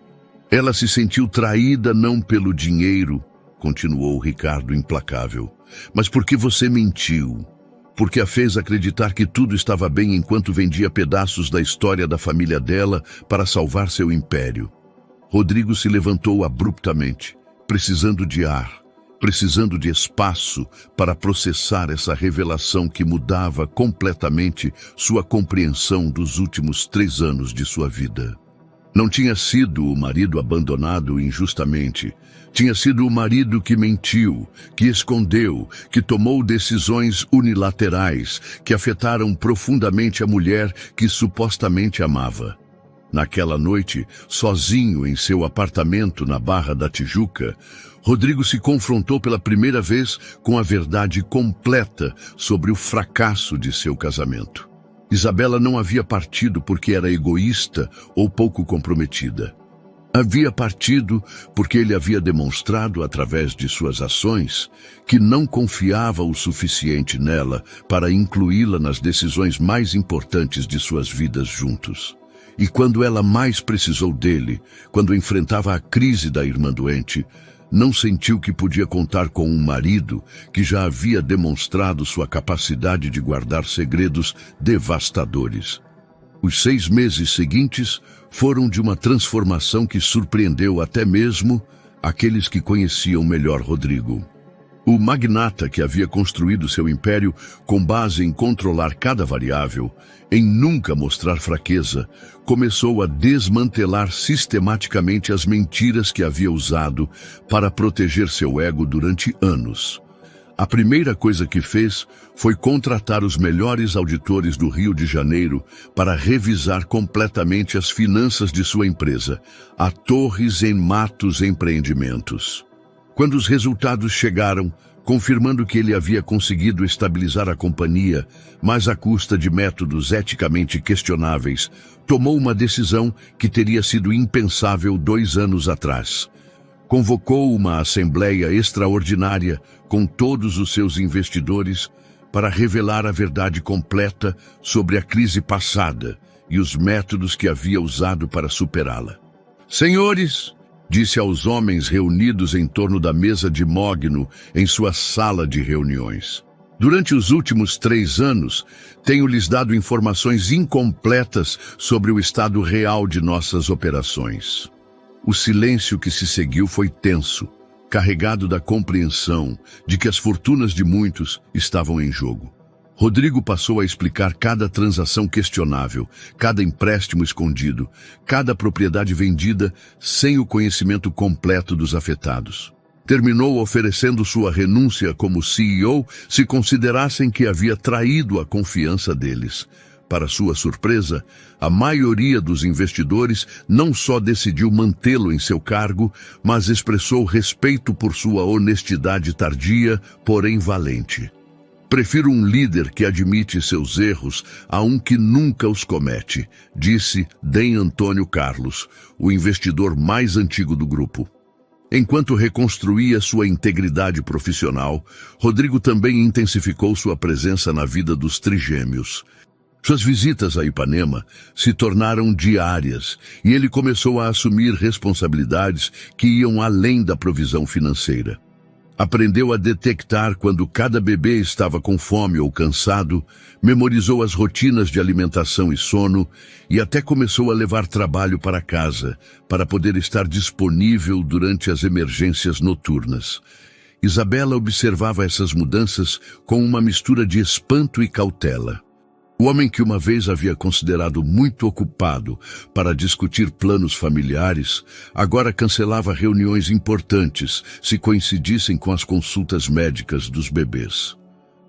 Ela se sentiu traída não pelo dinheiro, continuou Ricardo implacável, mas porque você mentiu, porque a fez acreditar que tudo estava bem enquanto vendia pedaços da história da família dela para salvar seu império. Rodrigo se levantou abruptamente, precisando de ar, precisando de espaço para processar essa revelação que mudava completamente sua compreensão dos últimos 3 anos de sua vida. Não tinha sido o marido abandonado injustamente. Tinha sido o marido que mentiu, que escondeu, que tomou decisões unilaterais que afetaram profundamente a mulher que supostamente amava. Naquela noite, sozinho em seu apartamento na Barra da Tijuca, Rodrigo se confrontou pela primeira vez com a verdade completa sobre o fracasso de seu casamento. Isabela não havia partido porque era egoísta ou pouco comprometida. Havia partido porque ele havia demonstrado, através de suas ações, que não confiava o suficiente nela para incluí-la nas decisões mais importantes de suas vidas juntos. E quando ela mais precisou dele, quando enfrentava a crise da irmã doente, não sentiu que podia contar com um marido que já havia demonstrado sua capacidade de guardar segredos devastadores. Os 6 meses seguintes foram de uma transformação que surpreendeu até mesmo aqueles que conheciam melhor Rodrigo. O magnata que havia construído seu império com base em controlar cada variável, em nunca mostrar fraqueza, começou a desmantelar sistematicamente as mentiras que havia usado para proteger seu ego durante anos. A primeira coisa que fez foi contratar os melhores auditores do Rio de Janeiro para revisar completamente as finanças de sua empresa, a Torres em Matos Empreendimentos. Quando os resultados chegaram, confirmando que ele havia conseguido estabilizar a companhia, mas à custa de métodos eticamente questionáveis, tomou uma decisão que teria sido impensável 2 anos atrás. Convocou uma assembleia extraordinária com todos os seus investidores para revelar a verdade completa sobre a crise passada e os métodos que havia usado para superá-la. Senhores, disse aos homens reunidos em torno da mesa de mogno em sua sala de reuniões, durante os últimos 3 anos, tenho lhes dado informações incompletas sobre o estado real de nossas operações. O silêncio que se seguiu foi tenso, carregado da compreensão de que as fortunas de muitos estavam em jogo. Rodrigo passou a explicar cada transação questionável, cada empréstimo escondido, cada propriedade vendida sem o conhecimento completo dos afetados. Terminou oferecendo sua renúncia como CEO se considerassem que havia traído a confiança deles. Para sua surpresa, a maioria dos investidores não só decidiu mantê-lo em seu cargo, mas expressou respeito por sua honestidade tardia, porém valente. Prefiro um líder que admite seus erros a um que nunca os comete, disse D. Antônio Carlos, o investidor mais antigo do grupo. Enquanto reconstruía sua integridade profissional, Rodrigo também intensificou sua presença na vida dos trigêmeos. Suas visitas a Ipanema se tornaram diárias e ele começou a assumir responsabilidades que iam além da provisão financeira. Aprendeu a detectar quando cada bebê estava com fome ou cansado, memorizou as rotinas de alimentação e sono e até começou a levar trabalho para casa, para poder estar disponível durante as emergências noturnas. Isabela observava essas mudanças com uma mistura de espanto e cautela. O homem que uma vez havia considerado muito ocupado para discutir planos familiares, agora cancelava reuniões importantes se coincidissem com as consultas médicas dos bebês.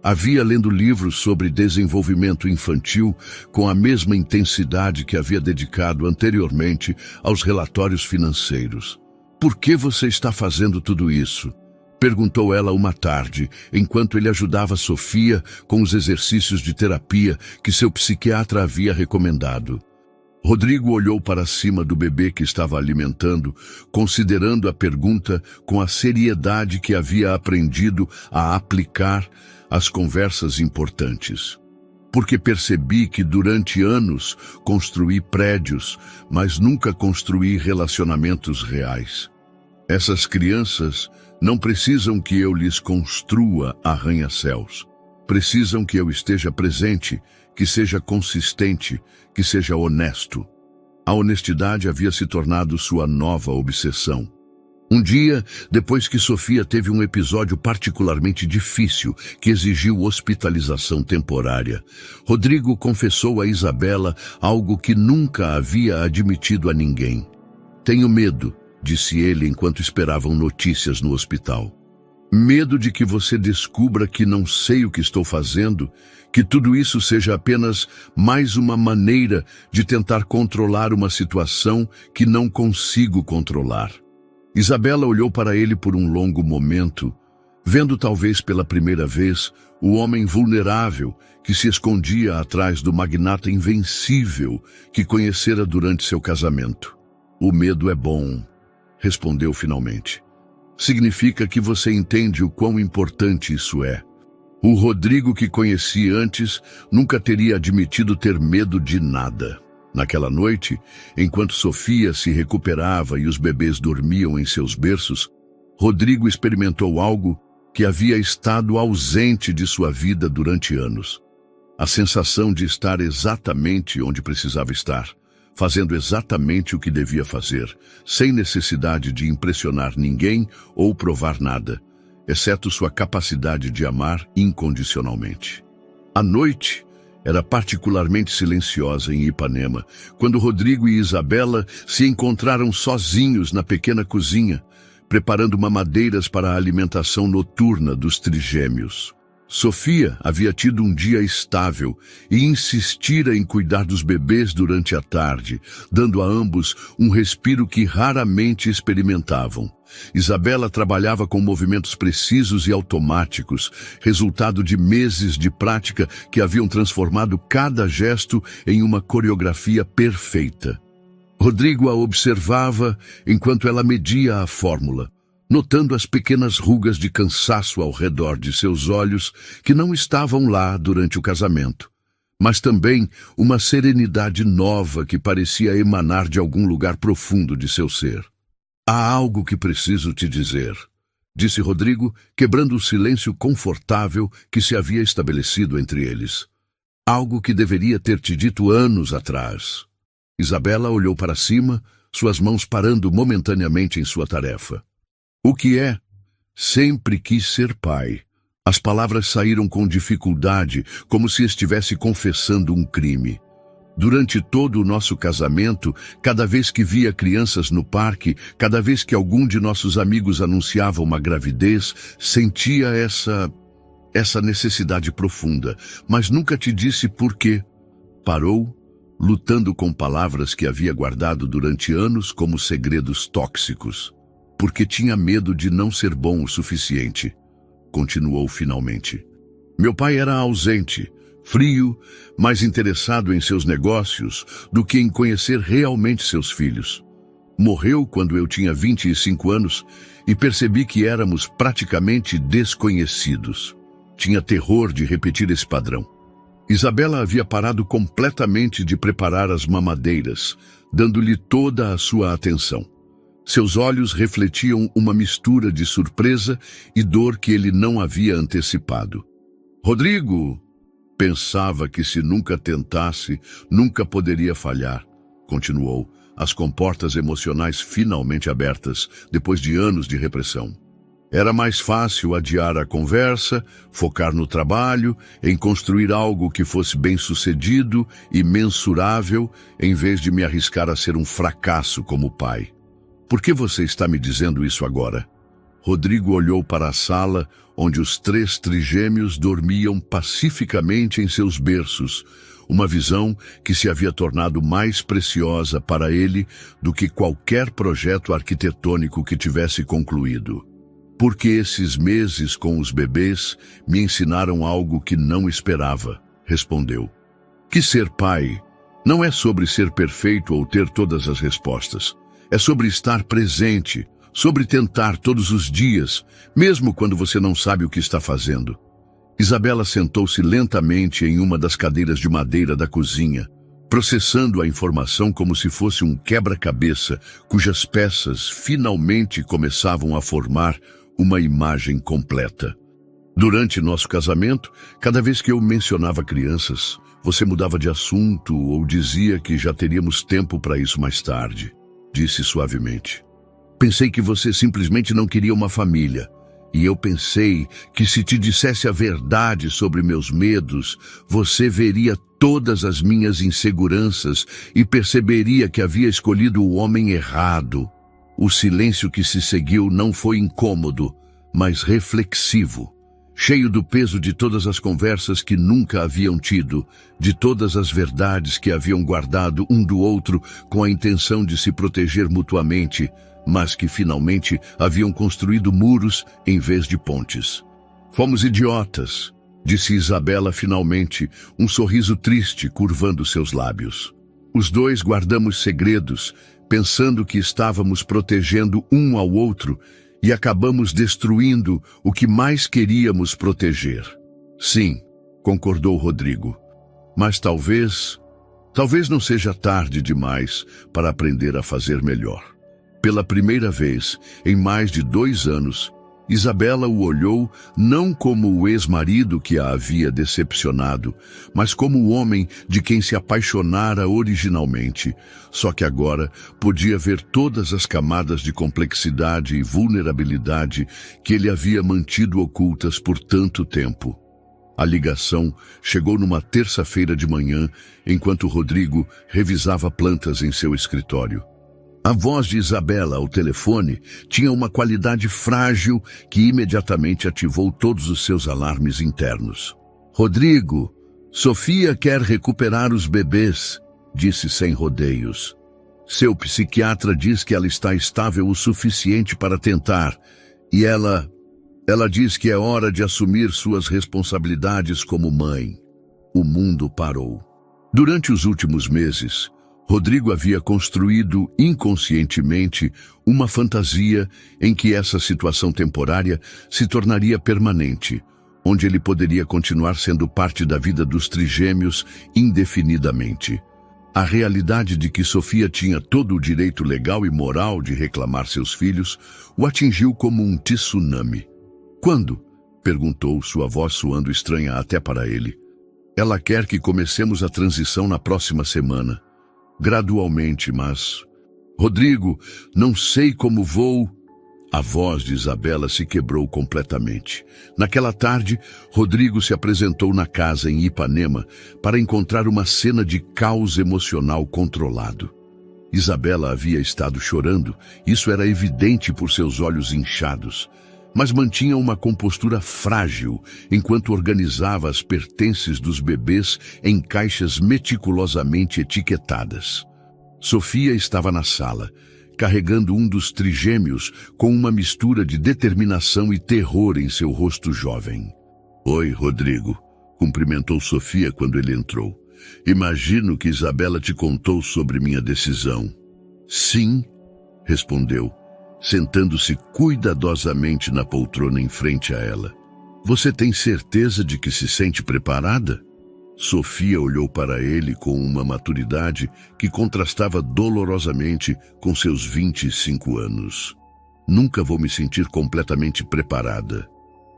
Havia lendo livros sobre desenvolvimento infantil com a mesma intensidade que havia dedicado anteriormente aos relatórios financeiros. Por que você está fazendo tudo isso? Perguntou ela uma tarde, enquanto ele ajudava Sofia com os exercícios de terapia que seu psiquiatra havia recomendado. Rodrigo olhou para cima do bebê que estava alimentando, considerando a pergunta com a seriedade que havia aprendido a aplicar às conversas importantes. Porque percebi que durante anos construí prédios, mas nunca construí relacionamentos reais. Essas crianças não precisam que eu lhes construa arranha-céus. Precisam que eu esteja presente, que seja consistente, que seja honesto. A honestidade havia se tornado sua nova obsessão. Um dia, depois que Sofia teve um episódio particularmente difícil que exigiu hospitalização temporária, Rodrigo confessou a Isabela algo que nunca havia admitido a ninguém. Tenho medo, disse ele enquanto esperavam notícias no hospital. Medo de que você descubra que não sei o que estou fazendo, que tudo isso seja apenas mais uma maneira de tentar controlar uma situação que não consigo controlar. Isabela olhou para ele por um longo momento, vendo talvez pela primeira vez o homem vulnerável que se escondia atrás do magnata invencível que conhecera durante seu casamento. O medo é bom, respondeu finalmente. Significa que você entende o quão importante isso é. O Rodrigo que conheci antes nunca teria admitido ter medo de nada. Naquela noite, enquanto Sofia se recuperava e os bebês dormiam em seus berços, Rodrigo experimentou algo que havia estado ausente de sua vida durante anos. A sensação de estar exatamente onde precisava estar, fazendo exatamente o que devia fazer, sem necessidade de impressionar ninguém ou provar nada, exceto sua capacidade de amar incondicionalmente. A noite era particularmente silenciosa em Ipanema, quando Rodrigo e Isabela se encontraram sozinhos na pequena cozinha, preparando mamadeiras para a alimentação noturna dos trigêmeos. Sofia havia tido um dia estável e insistira em cuidar dos bebês durante a tarde, dando a ambos um respiro que raramente experimentavam. Isabela trabalhava com movimentos precisos e automáticos, resultado de meses de prática que haviam transformado cada gesto em uma coreografia perfeita. Rodrigo a observava enquanto ela media a fórmula, notando as pequenas rugas de cansaço ao redor de seus olhos que não estavam lá durante o casamento, mas também uma serenidade nova que parecia emanar de algum lugar profundo de seu ser. "Há algo que preciso te dizer", disse Rodrigo, quebrando o silêncio confortável que se havia estabelecido entre eles. "Algo que deveria ter te dito anos atrás." Isabela olhou para cima, suas mãos parando momentaneamente em sua tarefa. "O que é?" "Sempre quis ser pai." As palavras saíram com dificuldade, como se estivesse confessando um crime. "Durante todo o nosso casamento, cada vez que via crianças no parque, cada vez que algum de nossos amigos anunciava uma gravidez, sentia essa necessidade profunda, mas nunca te disse por quê." Parou, lutando com palavras que havia guardado durante anos como segredos tóxicos. "Porque tinha medo de não ser bom o suficiente", continuou finalmente. "Meu pai era ausente, frio, mais interessado em seus negócios do que em conhecer realmente seus filhos. Morreu quando eu tinha 25 anos e percebi que éramos praticamente desconhecidos. Tinha terror de repetir esse padrão." Isabela havia parado completamente de preparar as mamadeiras, dando-lhe toda a sua atenção. Seus olhos refletiam uma mistura de surpresa e dor que ele não havia antecipado. "Rodrigo!" "Pensava que se nunca tentasse, nunca poderia falhar", continuou, as comportas emocionais finalmente abertas, depois de anos de repressão. "Era mais fácil adiar a conversa, focar no trabalho, em construir algo que fosse bem-sucedido e mensurável, em vez de me arriscar a ser um fracasso como pai. Por que você está me dizendo isso agora?" Rodrigo olhou para a sala, onde os 3 trigêmeos dormiam pacificamente em seus berços, uma visão que se havia tornado mais preciosa para ele do que qualquer projeto arquitetônico que tivesse concluído. "Porque esses meses com os bebês me ensinaram algo que não esperava", respondeu. "Que ser pai não é sobre ser perfeito ou ter todas as respostas. É sobre estar presente, sobre tentar todos os dias, mesmo quando você não sabe o que está fazendo." Isabela sentou-se lentamente em uma das cadeiras de madeira da cozinha, processando a informação como se fosse um quebra-cabeça cujas peças finalmente começavam a formar uma imagem completa. "Durante nosso casamento, cada vez que eu mencionava crianças, você mudava de assunto ou dizia que já teríamos tempo para isso mais tarde", disse suavemente. "Pensei que você simplesmente não queria uma família. E eu pensei que se te dissesse a verdade sobre meus medos, você veria todas as minhas inseguranças e perceberia que havia escolhido o homem errado." O silêncio que se seguiu não foi incômodo, mas reflexivo, cheio do peso de todas as conversas que nunca haviam tido, de todas as verdades que haviam guardado um do outro com a intenção de se proteger mutuamente, mas que finalmente haviam construído muros em vez de pontes. "Fomos idiotas", disse Isabela finalmente, um sorriso triste curvando seus lábios. "Os dois guardamos segredos, pensando que estávamos protegendo um ao outro, e acabamos destruindo o que mais queríamos proteger." "Sim", concordou Rodrigo, "mas talvez não seja tarde demais para aprender a fazer melhor." Pela primeira vez, em mais de 2 anos, Isabela o olhou não como o ex-marido que a havia decepcionado, mas como o homem de quem se apaixonara originalmente. Só que agora podia ver todas as camadas de complexidade e vulnerabilidade que ele havia mantido ocultas por tanto tempo. A ligação chegou numa terça-feira de manhã, enquanto Rodrigo revisava plantas em seu escritório. A voz de Isabela ao telefone tinha uma qualidade frágil que imediatamente ativou todos os seus alarmes internos. "Rodrigo, Sofia quer recuperar os bebês", disse sem rodeios. "Seu psiquiatra diz que ela está estável o suficiente para tentar, e ela diz que é hora de assumir suas responsabilidades como mãe." O mundo parou. Durante os últimos meses, Rodrigo havia construído inconscientemente uma fantasia em que essa situação temporária se tornaria permanente, onde ele poderia continuar sendo parte da vida dos trigêmeos indefinidamente. A realidade de que Sofia tinha todo o direito legal e moral de reclamar seus filhos o atingiu como um tsunami. "Quando?", perguntou, sua voz soando estranha até para ele. "Ela quer que comecemos a transição na próxima semana. Gradualmente, mas... Rodrigo, não sei como vou..." A voz de Isabela se quebrou completamente. Naquela tarde, Rodrigo se apresentou na casa em Ipanema para encontrar uma cena de caos emocional controlado. Isabela havia estado chorando, isso era evidente por seus olhos inchados, mas mantinha uma compostura frágil enquanto organizava as pertences dos bebês em caixas meticulosamente etiquetadas. Sofia estava na sala, carregando um dos trigêmeos com uma mistura de determinação e terror em seu rosto jovem. "Oi, Rodrigo", cumprimentou Sofia quando ele entrou. "Imagino que Isabela te contou sobre minha decisão." "Sim", respondeu, sentando-se cuidadosamente na poltrona em frente a ela. "Você tem certeza de que se sente preparada?" Sofia olhou para ele com uma maturidade que contrastava dolorosamente com seus 25 anos. "Nunca vou me sentir completamente preparada.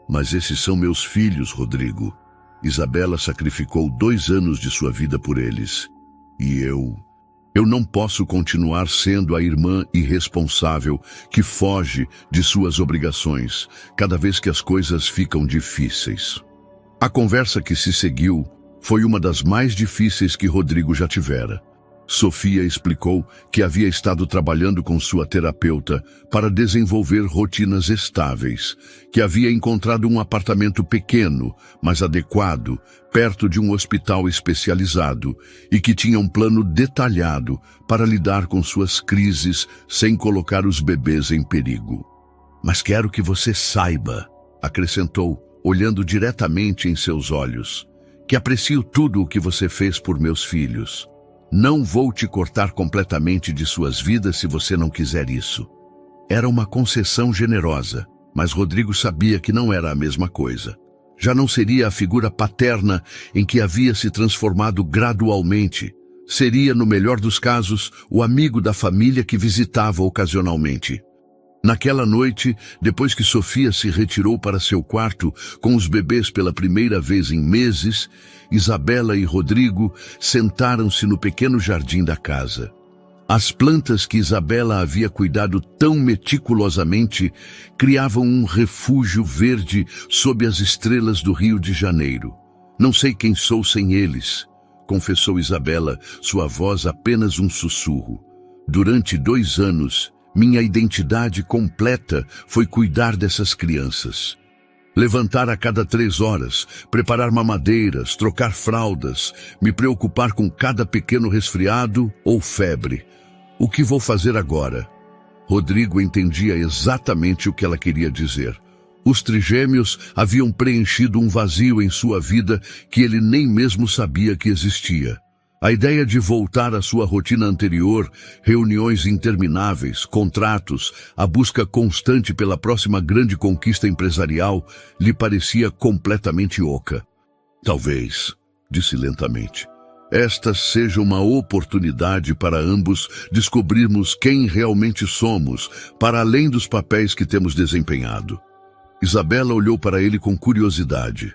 Mas esses são meus filhos, Rodrigo. Isabela sacrificou 2 anos de sua vida por eles. E eu não posso continuar sendo a irmã irresponsável que foge de suas obrigações cada vez que as coisas ficam difíceis." A conversa que se seguiu foi uma das mais difíceis que Rodrigo já tivera. Sofia explicou que havia estado trabalhando com sua terapeuta para desenvolver rotinas estáveis, que havia encontrado um apartamento pequeno, mas adequado, perto de um hospital especializado, e que tinha um plano detalhado para lidar com suas crises sem colocar os bebês em perigo. "Mas quero que você saiba", acrescentou, olhando diretamente em seus olhos, "que aprecio tudo o que você fez por meus filhos. Não vou te cortar completamente de suas vidas se você não quiser isso." Era uma concessão generosa, mas Rodrigo sabia que não era a mesma coisa. Já não seria a figura paterna em que havia se transformado gradualmente. Seria, no melhor dos casos, o amigo da família que visitava ocasionalmente. Naquela noite, depois que Sofia se retirou para seu quarto com os bebês pela primeira vez em meses, Isabela e Rodrigo sentaram-se no pequeno jardim da casa. As plantas que Isabela havia cuidado tão meticulosamente criavam um refúgio verde sob as estrelas do Rio de Janeiro. "Não sei quem sou sem eles", confessou Isabela, sua voz apenas um sussurro. "Durante 2 anos, minha identidade completa foi cuidar dessas crianças. Levantar a cada 3 horas, preparar mamadeiras, trocar fraldas, me preocupar com cada pequeno resfriado ou febre. O que vou fazer agora?" Rodrigo entendia exatamente o que ela queria dizer. Os trigêmeos haviam preenchido um vazio em sua vida que ele nem mesmo sabia que existia. A ideia de voltar à sua rotina anterior, reuniões intermináveis, contratos, a busca constante pela próxima grande conquista empresarial, lhe parecia completamente oca. "Talvez", disse lentamente, "esta seja uma oportunidade para ambos descobrirmos quem realmente somos, para além dos papéis que temos desempenhado. Isabela olhou para ele com curiosidade.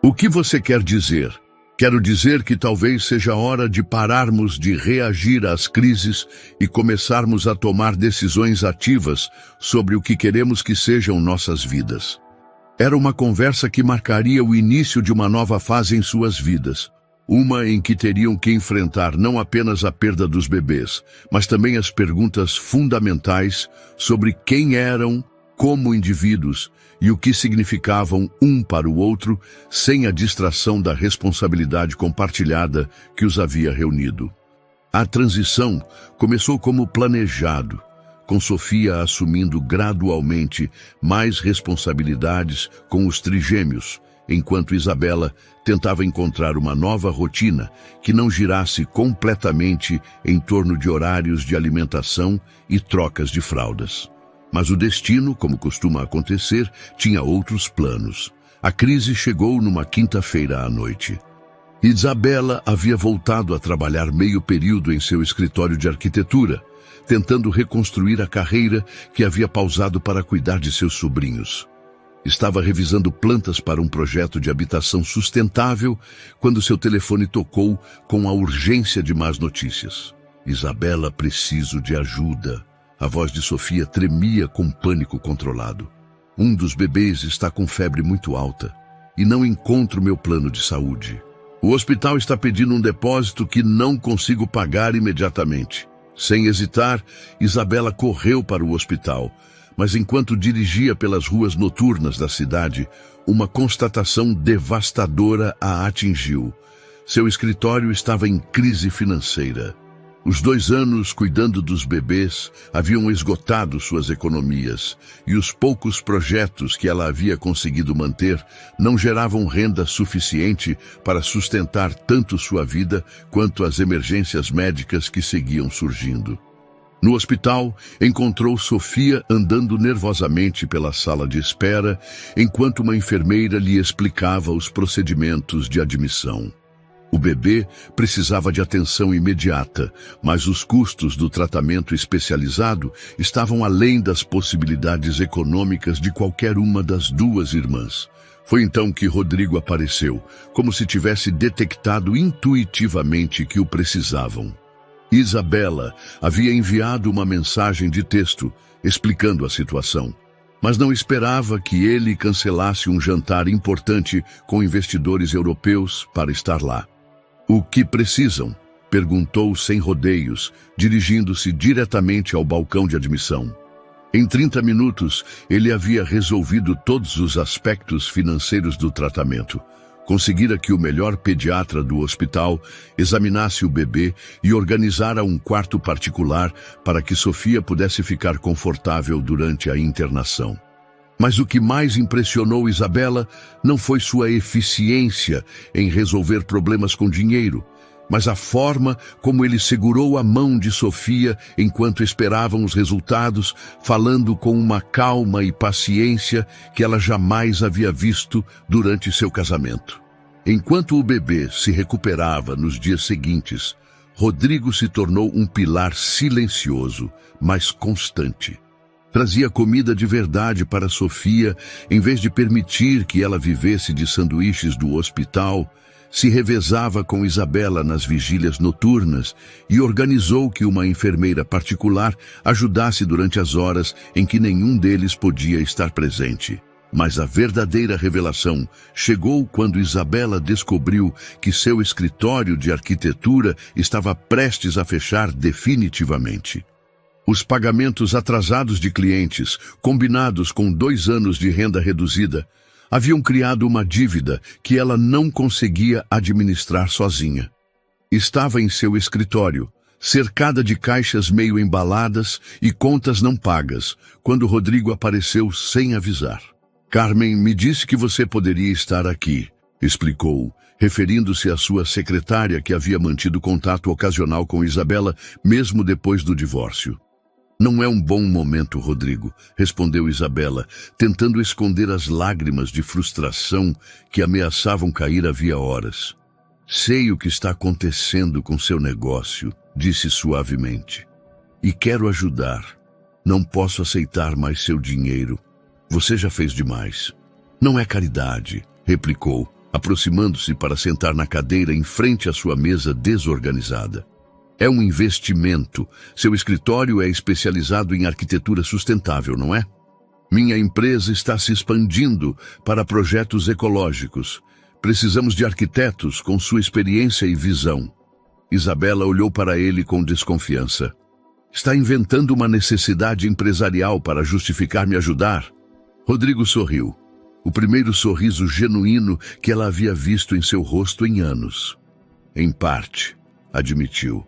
O que você quer dizer? Quero dizer que talvez seja hora de pararmos de reagir às crises e começarmos a tomar decisões ativas sobre o que queremos que sejam nossas vidas. Era uma conversa que marcaria o início de uma nova fase em suas vidas. Uma em que teriam que enfrentar não apenas a perda dos bebês, mas também as perguntas fundamentais sobre quem eram como indivíduos e o que significavam um para o outro, sem a distração da responsabilidade compartilhada que os havia reunido. A transição começou como planejado, com Sofia assumindo gradualmente mais responsabilidades com os trigêmeos, enquanto Isabela tentava encontrar uma nova rotina que não girasse completamente em torno de horários de alimentação e trocas de fraldas. Mas o destino, como costuma acontecer, tinha outros planos. A crise chegou numa quinta-feira à noite. Isabela havia voltado a trabalhar meio período em seu escritório de arquitetura, tentando reconstruir a carreira que havia pausado para cuidar de seus sobrinhos. Estava revisando plantas para um projeto de habitação sustentável quando seu telefone tocou com a urgência de más notícias. Isabela, preciso de ajuda. A voz de Sofia tremia com pânico controlado. Um dos bebês está com febre muito alta e não encontro meu plano de saúde. O hospital está pedindo um depósito que não consigo pagar imediatamente. Sem hesitar, Isabela correu para o hospital, mas enquanto dirigia pelas ruas noturnas da cidade, uma constatação devastadora a atingiu. Seu escritório estava em crise financeira. Os 2 anos cuidando dos bebês haviam esgotado suas economias e os poucos projetos que ela havia conseguido manter não geravam renda suficiente para sustentar tanto sua vida quanto as emergências médicas que seguiam surgindo. No hospital, encontrou Sofia andando nervosamente pela sala de espera, enquanto uma enfermeira lhe explicava os procedimentos de admissão. O bebê precisava de atenção imediata, mas os custos do tratamento especializado estavam além das possibilidades econômicas de qualquer uma das 2 irmãs. Foi então que Rodrigo apareceu, como se tivesse detectado intuitivamente que o precisavam. Isabela havia enviado uma mensagem de texto explicando a situação, mas não esperava que ele cancelasse um jantar importante com investidores europeus para estar lá. O que precisam? Perguntou sem rodeios, dirigindo-se diretamente ao balcão de admissão. Em 30 minutos, ele havia resolvido todos os aspectos financeiros do tratamento. Conseguira que o melhor pediatra do hospital examinasse o bebê e organizara um quarto particular para que Sofia pudesse ficar confortável durante a internação. Mas o que mais impressionou Isabela não foi sua eficiência em resolver problemas com dinheiro, mas a forma como ele segurou a mão de Sofia enquanto esperavam os resultados, falando com uma calma e paciência que ela jamais havia visto durante seu casamento. Enquanto o bebê se recuperava nos dias seguintes, Rodrigo se tornou um pilar silencioso, mas constante. Trazia comida de verdade para Sofia, em vez de permitir que ela vivesse de sanduíches do hospital, se revezava com Isabela nas vigílias noturnas e organizou que uma enfermeira particular ajudasse durante as horas em que nenhum deles podia estar presente. Mas a verdadeira revelação chegou quando Isabela descobriu que seu escritório de arquitetura estava prestes a fechar definitivamente. Os pagamentos atrasados de clientes, combinados com 2 anos de renda reduzida, haviam criado uma dívida que ela não conseguia administrar sozinha. Estava em seu escritório, cercada de caixas meio embaladas e contas não pagas, quando Rodrigo apareceu sem avisar. Carmen me disse que você poderia estar aqui, explicou, referindo-se à sua secretária que havia mantido contato ocasional com Isabela mesmo depois do divórcio. Não é um bom momento, Rodrigo, respondeu Isabela, tentando esconder as lágrimas de frustração que ameaçavam cair havia horas. Sei o que está acontecendo com seu negócio, disse suavemente. E quero ajudar. Não posso aceitar mais seu dinheiro. Você já fez demais. Não é caridade, replicou, aproximando-se para sentar na cadeira em frente à sua mesa desorganizada. É um investimento. Seu escritório é especializado em arquitetura sustentável, não é? Minha empresa está se expandindo para projetos ecológicos. Precisamos de arquitetos com sua experiência e visão. Isabela olhou para ele com desconfiança. Está inventando uma necessidade empresarial para justificar me ajudar? Rodrigo sorriu. O primeiro sorriso genuíno que ela havia visto em seu rosto em anos. Em parte, admitiu.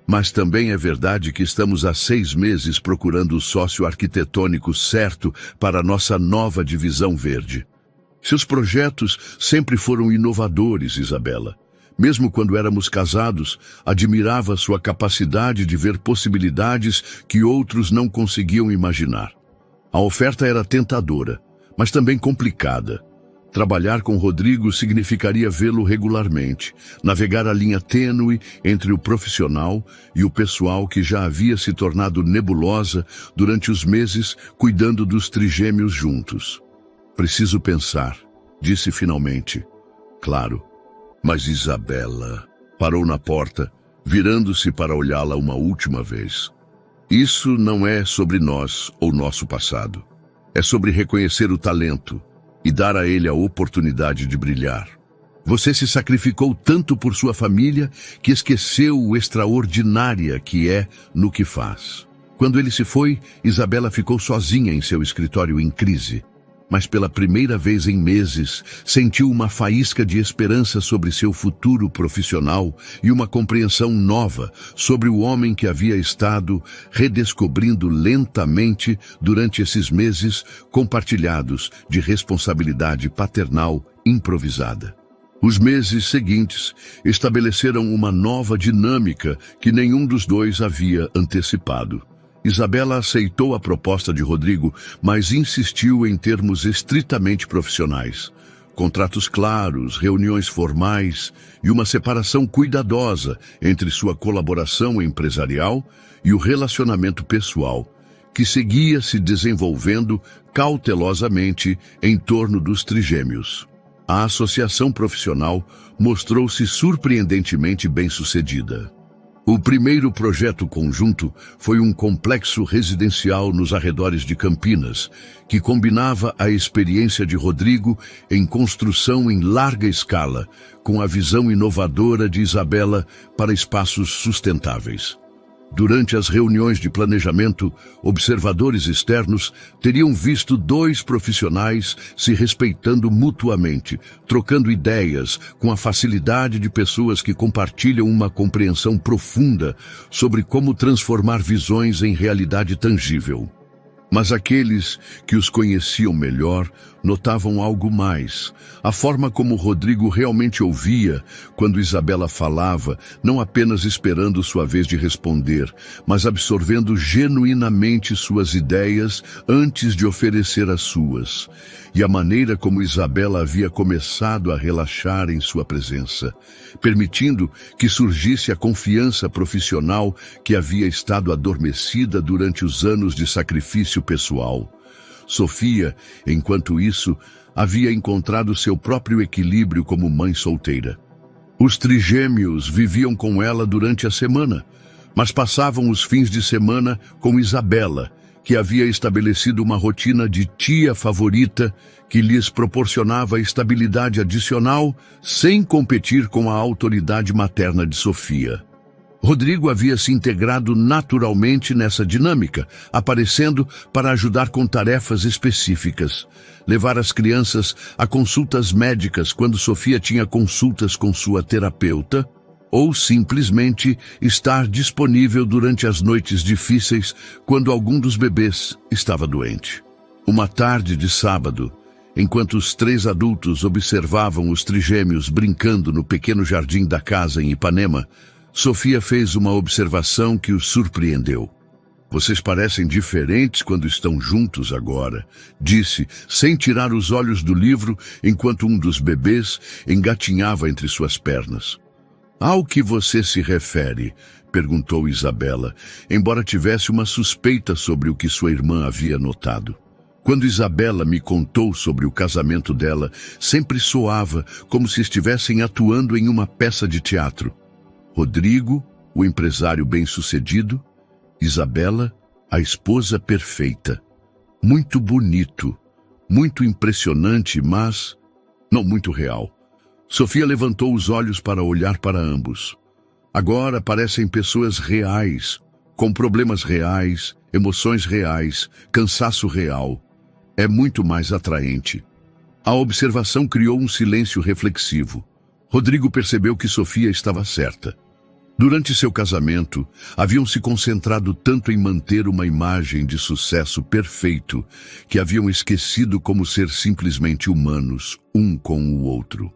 Mas também é verdade que estamos há 6 meses procurando o sócio arquitetônico certo para a nossa nova divisão verde. Seus projetos sempre foram inovadores, Isabela. Mesmo quando éramos casados, admirava sua capacidade de ver possibilidades que outros não conseguiam imaginar. A oferta era tentadora, mas também complicada. Trabalhar com Rodrigo significaria vê-lo regularmente, navegar a linha tênue entre o profissional e o pessoal que já havia se tornado nebulosa durante os meses cuidando dos trigêmeos juntos. Preciso pensar, disse finalmente. Claro, mas Isabela parou na porta, virando-se para olhá-la uma última vez. Isso não é sobre nós ou nosso passado. É sobre reconhecer o talento e dar a ele a oportunidade de brilhar. Você se sacrificou tanto por sua família que esqueceu o extraordinária que é no que faz. Quando ele se foi, Isabela ficou sozinha em seu escritório em crise. Mas pela primeira vez em meses, sentiu uma faísca de esperança sobre seu futuro profissional e uma compreensão nova sobre o homem que havia estado redescobrindo lentamente durante esses meses compartilhados de responsabilidade paternal improvisada. Os meses seguintes estabeleceram uma nova dinâmica que nenhum dos dois havia antecipado. Isabela aceitou a proposta de Rodrigo, mas insistiu em termos estritamente profissionais. Contratos claros, reuniões formais e uma separação cuidadosa entre sua colaboração empresarial e o relacionamento pessoal, que seguia se desenvolvendo cautelosamente em torno dos trigêmeos. A associação profissional mostrou-se surpreendentemente bem-sucedida. O primeiro projeto conjunto foi um complexo residencial nos arredores de Campinas, que combinava a experiência de Rodrigo em construção em larga escala, com a visão inovadora de Isabela para espaços sustentáveis. Durante as reuniões de planejamento, observadores externos teriam visto 2 profissionais se respeitando mutuamente, trocando ideias com a facilidade de pessoas que compartilham uma compreensão profunda sobre como transformar visões em realidade tangível. Mas aqueles que os conheciam melhor notavam algo mais. A forma como Rodrigo realmente ouvia quando Isabela falava, não apenas esperando sua vez de responder, mas absorvendo genuinamente suas ideias antes de oferecer as suas. E a maneira como Isabela havia começado a relaxar em sua presença, permitindo que surgisse a confiança profissional que havia estado adormecida durante os anos de sacrifício pessoal. Sofia, enquanto isso, havia encontrado seu próprio equilíbrio como mãe solteira. Os trigêmeos viviam com ela durante a semana, mas passavam os fins de semana com Isabela, que havia estabelecido uma rotina de tia favorita que lhes proporcionava estabilidade adicional sem competir com a autoridade materna de Sofia. Rodrigo havia se integrado naturalmente nessa dinâmica, aparecendo para ajudar com tarefas específicas. Levar as crianças a consultas médicas quando Sofia tinha consultas com sua terapeuta, ou simplesmente estar disponível durante as noites difíceis quando algum dos bebês estava doente. Uma tarde de sábado, enquanto os 3 adultos observavam os trigêmeos brincando no pequeno jardim da casa em Ipanema, Sofia fez uma observação que os surpreendeu. Vocês parecem diferentes quando estão juntos agora, disse, sem tirar os olhos do livro, enquanto um dos bebês engatinhava entre suas pernas. Ao que você se refere? Perguntou Isabela, embora tivesse uma suspeita sobre o que sua irmã havia notado. Quando Isabela me contou sobre o casamento dela, sempre soava como se estivessem atuando em uma peça de teatro. Rodrigo, o empresário bem-sucedido, Isabela, a esposa perfeita. Muito bonito, muito impressionante, mas não muito real. Sofia levantou os olhos para olhar para ambos. Agora parecem pessoas reais, com problemas reais, emoções reais, cansaço real. É muito mais atraente. A observação criou um silêncio reflexivo. Rodrigo percebeu que Sofia estava certa. Durante seu casamento, haviam se concentrado tanto em manter uma imagem de sucesso perfeito que haviam esquecido como ser simplesmente humanos, um com o outro.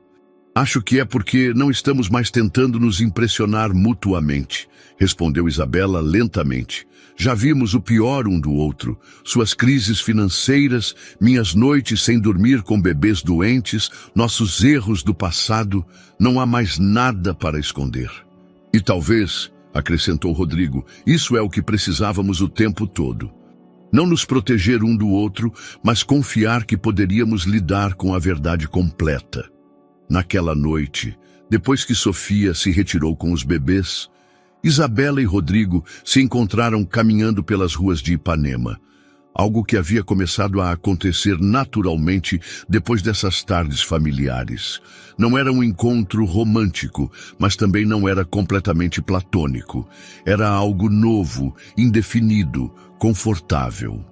Acho que é porque não estamos mais tentando nos impressionar mutuamente, respondeu Isabela lentamente. Já vimos o pior um do outro, suas crises financeiras, minhas noites sem dormir com bebês doentes, nossos erros do passado, não há mais nada para esconder. E talvez, acrescentou Rodrigo, isso é o que precisávamos o tempo todo. Não nos proteger um do outro, mas confiar que poderíamos lidar com a verdade completa. Naquela noite, depois que Sofia se retirou com os bebês, Isabela e Rodrigo se encontraram caminhando pelas ruas de Ipanema, algo que havia começado a acontecer naturalmente depois dessas tardes familiares. Não era um encontro romântico, mas também não era completamente platônico. Era algo novo, indefinido, confortável.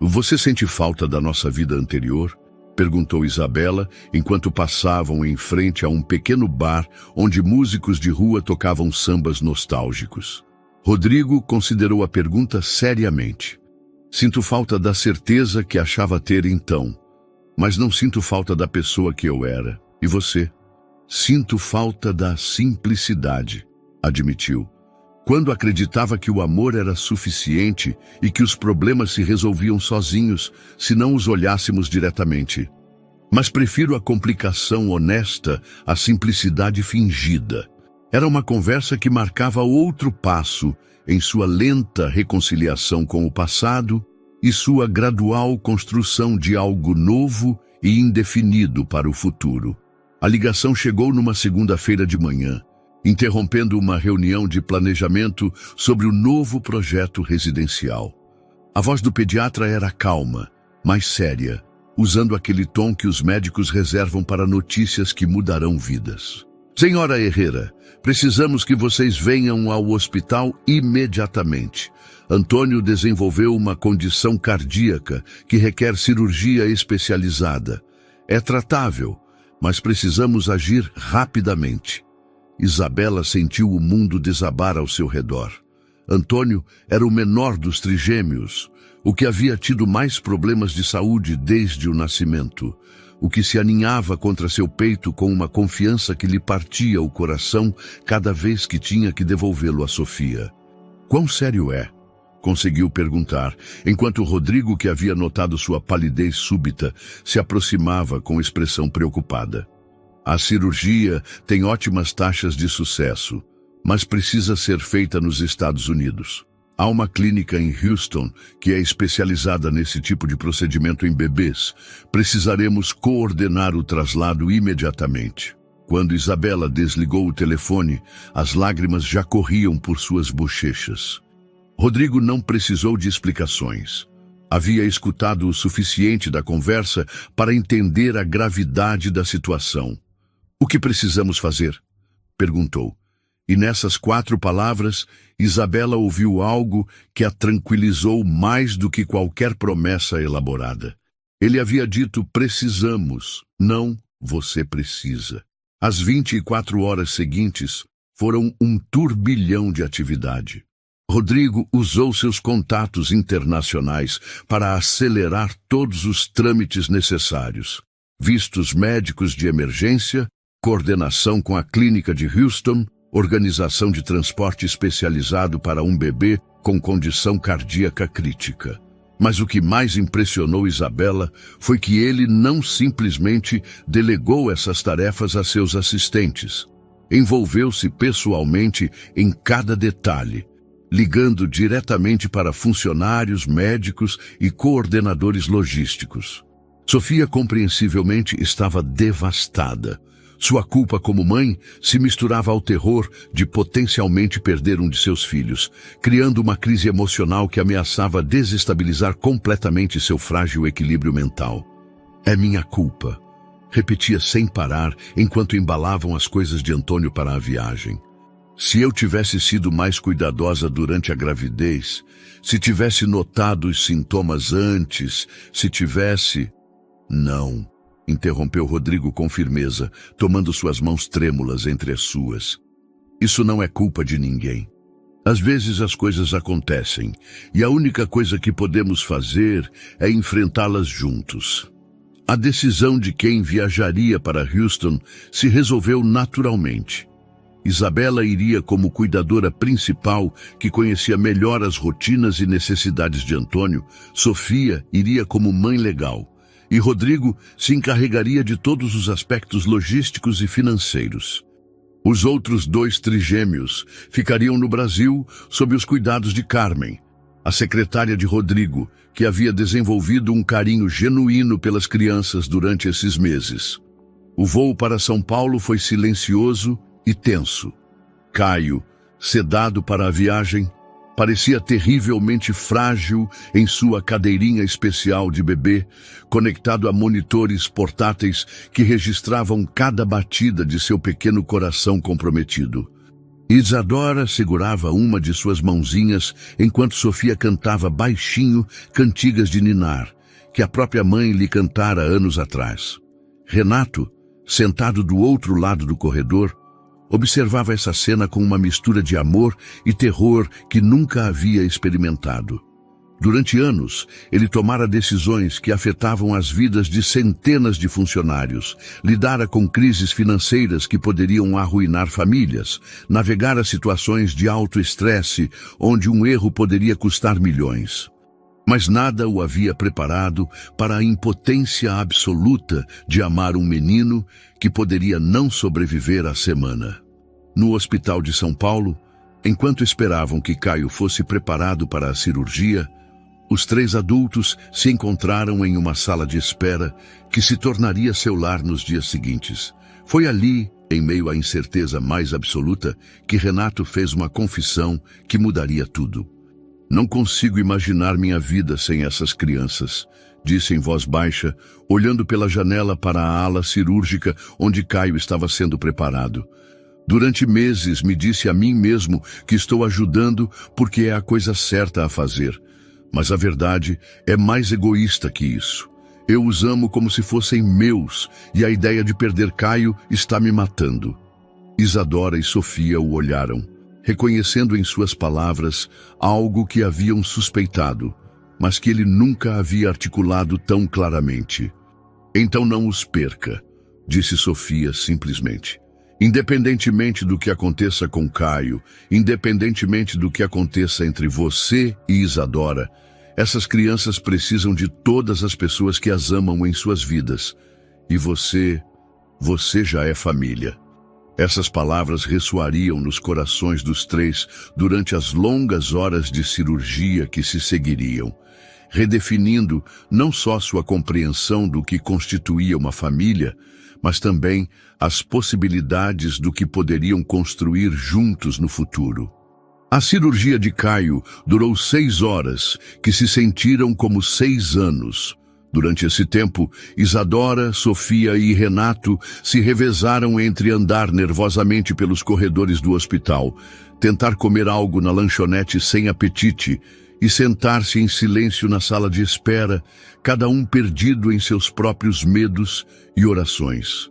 Você sente falta da nossa vida anterior? Perguntou Isabela, enquanto passavam em frente a um pequeno bar onde músicos de rua tocavam sambas nostálgicos. Rodrigo considerou a pergunta seriamente. Sinto falta da certeza que achava ter então, mas não sinto falta da pessoa que eu era. E você? Sinto falta da simplicidade, admitiu. Quando acreditava que o amor era suficiente e que os problemas se resolviam sozinhos, se não os olhássemos diretamente. Mas prefiro a complicação honesta à simplicidade fingida. Era uma conversa que marcava outro passo em sua lenta reconciliação com o passado e sua gradual construção de algo novo e indefinido para o futuro. A ligação chegou numa segunda-feira de manhã, interrompendo uma reunião de planejamento sobre o novo projeto residencial. A voz do pediatra era calma, mas séria, usando aquele tom que os médicos reservam para notícias que mudarão vidas. Senhora Herrera, precisamos que vocês venham ao hospital imediatamente. Antônio desenvolveu uma condição cardíaca que requer cirurgia especializada. É tratável, mas precisamos agir rapidamente. Isabela sentiu o mundo desabar ao seu redor. Antônio era o menor dos trigêmeos, o que havia tido mais problemas de saúde desde o nascimento, o que se aninhava contra seu peito com uma confiança que lhe partia o coração cada vez que tinha que devolvê-lo a Sofia. Quão sério é? Conseguiu perguntar, enquanto Rodrigo, que havia notado sua palidez súbita, se aproximava com expressão preocupada. A cirurgia tem ótimas taxas de sucesso, mas precisa ser feita nos Estados Unidos. Há uma clínica em Houston que é especializada nesse tipo de procedimento em bebês. Precisaremos coordenar o traslado imediatamente. Quando Isabela desligou o telefone, as lágrimas já corriam por suas bochechas. Rodrigo não precisou de explicações. Havia escutado o suficiente da conversa para entender a gravidade da situação. O que precisamos fazer? Perguntou. E nessas 4 palavras, Isabela ouviu algo que a tranquilizou mais do que qualquer promessa elaborada. Ele havia dito precisamos, não você precisa. As 24 horas seguintes foram um turbilhão de atividade. Rodrigo usou seus contatos internacionais para acelerar todos os trâmites necessários. Vistos médicos de emergência, coordenação com a clínica de Houston, organização de transporte especializado para um bebê com condição cardíaca crítica. Mas o que mais impressionou Isabela foi que ele não simplesmente delegou essas tarefas a seus assistentes. Envolveu-se pessoalmente em cada detalhe. ligando diretamente para funcionários, médicos e coordenadores logísticos. Sofia, compreensivelmente, estava devastada. Sua culpa como mãe se misturava ao terror de potencialmente perder um de seus filhos, criando uma crise emocional que ameaçava desestabilizar completamente seu frágil equilíbrio mental. "É minha culpa", repetia sem parar enquanto embalavam as coisas de Antônio para a viagem. "Se eu tivesse sido mais cuidadosa durante a gravidez, se tivesse notado os sintomas antes, se tivesse..." "Não", interrompeu Rodrigo com firmeza, tomando suas mãos trêmulas entre as suas. "Isso não é culpa de ninguém. Às vezes as coisas acontecem, e a única coisa que podemos fazer é enfrentá-las juntos." A decisão de quem viajaria para Houston se resolveu naturalmente. Isabela iria como cuidadora principal, que conhecia melhor as rotinas e necessidades de Antônio. Sofia iria como mãe legal. E Rodrigo se encarregaria de todos os aspectos logísticos e financeiros. Os outros 2 trigêmeos ficariam no Brasil sob os cuidados de Carmen, a secretária de Rodrigo, que havia desenvolvido um carinho genuíno pelas crianças durante esses meses. O voo para São Paulo foi silencioso e tenso. Caio, sedado para a viagem, parecia terrivelmente frágil em sua cadeirinha especial de bebê, conectado a monitores portáteis que registravam cada batida de seu pequeno coração comprometido. Isadora segurava uma de suas mãozinhas enquanto Sofia cantava baixinho cantigas de ninar, que a própria mãe lhe cantara anos atrás. Renato, sentado do outro lado do corredor, observava essa cena com uma mistura de amor e terror que nunca havia experimentado. Durante anos, ele tomara decisões que afetavam as vidas de centenas de funcionários, lidara com crises financeiras que poderiam arruinar famílias, navegara situações de alto estresse onde um erro poderia custar milhões. Mas nada o havia preparado para a impotência absoluta de amar um menino que poderia não sobreviver à semana. No hospital de São Paulo, enquanto esperavam que Caio fosse preparado para a cirurgia, os 3 adultos se encontraram em uma sala de espera que se tornaria seu lar nos dias seguintes. Foi ali, em meio à incerteza mais absoluta, que Renato fez uma confissão que mudaria tudo. "Não consigo imaginar minha vida sem essas crianças", disse em voz baixa, olhando pela janela para a ala cirúrgica onde Caio estava sendo preparado. "Durante meses me disse a mim mesmo que estou ajudando porque é a coisa certa a fazer. Mas a verdade é mais egoísta que isso. Eu os amo como se fossem meus, e a ideia de perder Caio está me matando." Isadora e Sofia o olharam, reconhecendo em suas palavras algo que haviam suspeitado, mas que ele nunca havia articulado tão claramente. "Então não os perca", disse Sofia simplesmente. "Independentemente do que aconteça com Caio, independentemente do que aconteça entre você e Isadora, essas crianças precisam de todas as pessoas que as amam em suas vidas. E você já é família." Essas palavras ressoariam nos corações dos 3 durante as longas horas de cirurgia que se seguiriam, redefinindo não só sua compreensão do que constituía uma família, mas também as possibilidades do que poderiam construir juntos no futuro. A cirurgia de Caio durou 6 horas, que se sentiram como 6 anos. Durante esse tempo, Isadora, Sofia e Renato se revezaram entre andar nervosamente pelos corredores do hospital, tentar comer algo na lanchonete sem apetite e sentar-se em silêncio na sala de espera, cada um perdido em seus próprios medos e orações.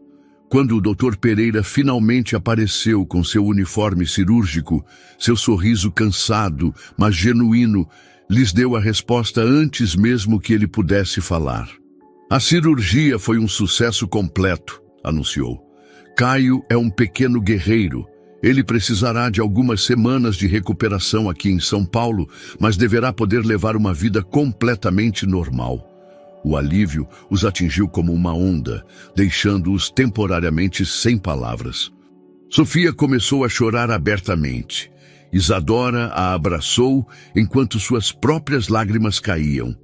Quando o Dr. Pereira finalmente apareceu com seu uniforme cirúrgico, seu sorriso cansado, mas genuíno, lhes deu a resposta antes mesmo que ele pudesse falar. "A cirurgia foi um sucesso completo", anunciou. "Caio é um pequeno guerreiro. Ele precisará de algumas semanas de recuperação aqui em São Paulo, mas deverá poder levar uma vida completamente normal." O alívio os atingiu como uma onda, deixando-os temporariamente sem palavras. Sofia começou a chorar abertamente. Isadora a abraçou enquanto suas próprias lágrimas caíam,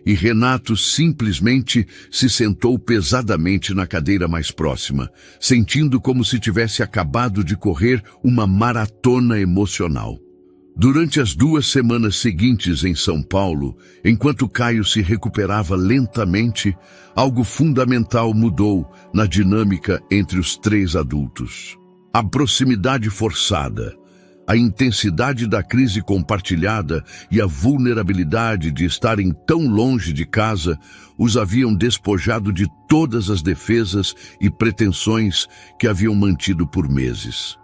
e Renato simplesmente se sentou pesadamente na cadeira mais próxima, sentindo como se tivesse acabado de correr uma maratona emocional. Durante as 2 semanas seguintes em São Paulo, enquanto Caio se recuperava lentamente, algo fundamental mudou na dinâmica entre os 3 adultos. A proximidade forçada, a intensidade da crise compartilhada e a vulnerabilidade de estarem tão longe de casa os haviam despojado de todas as defesas e pretensões que haviam mantido por meses.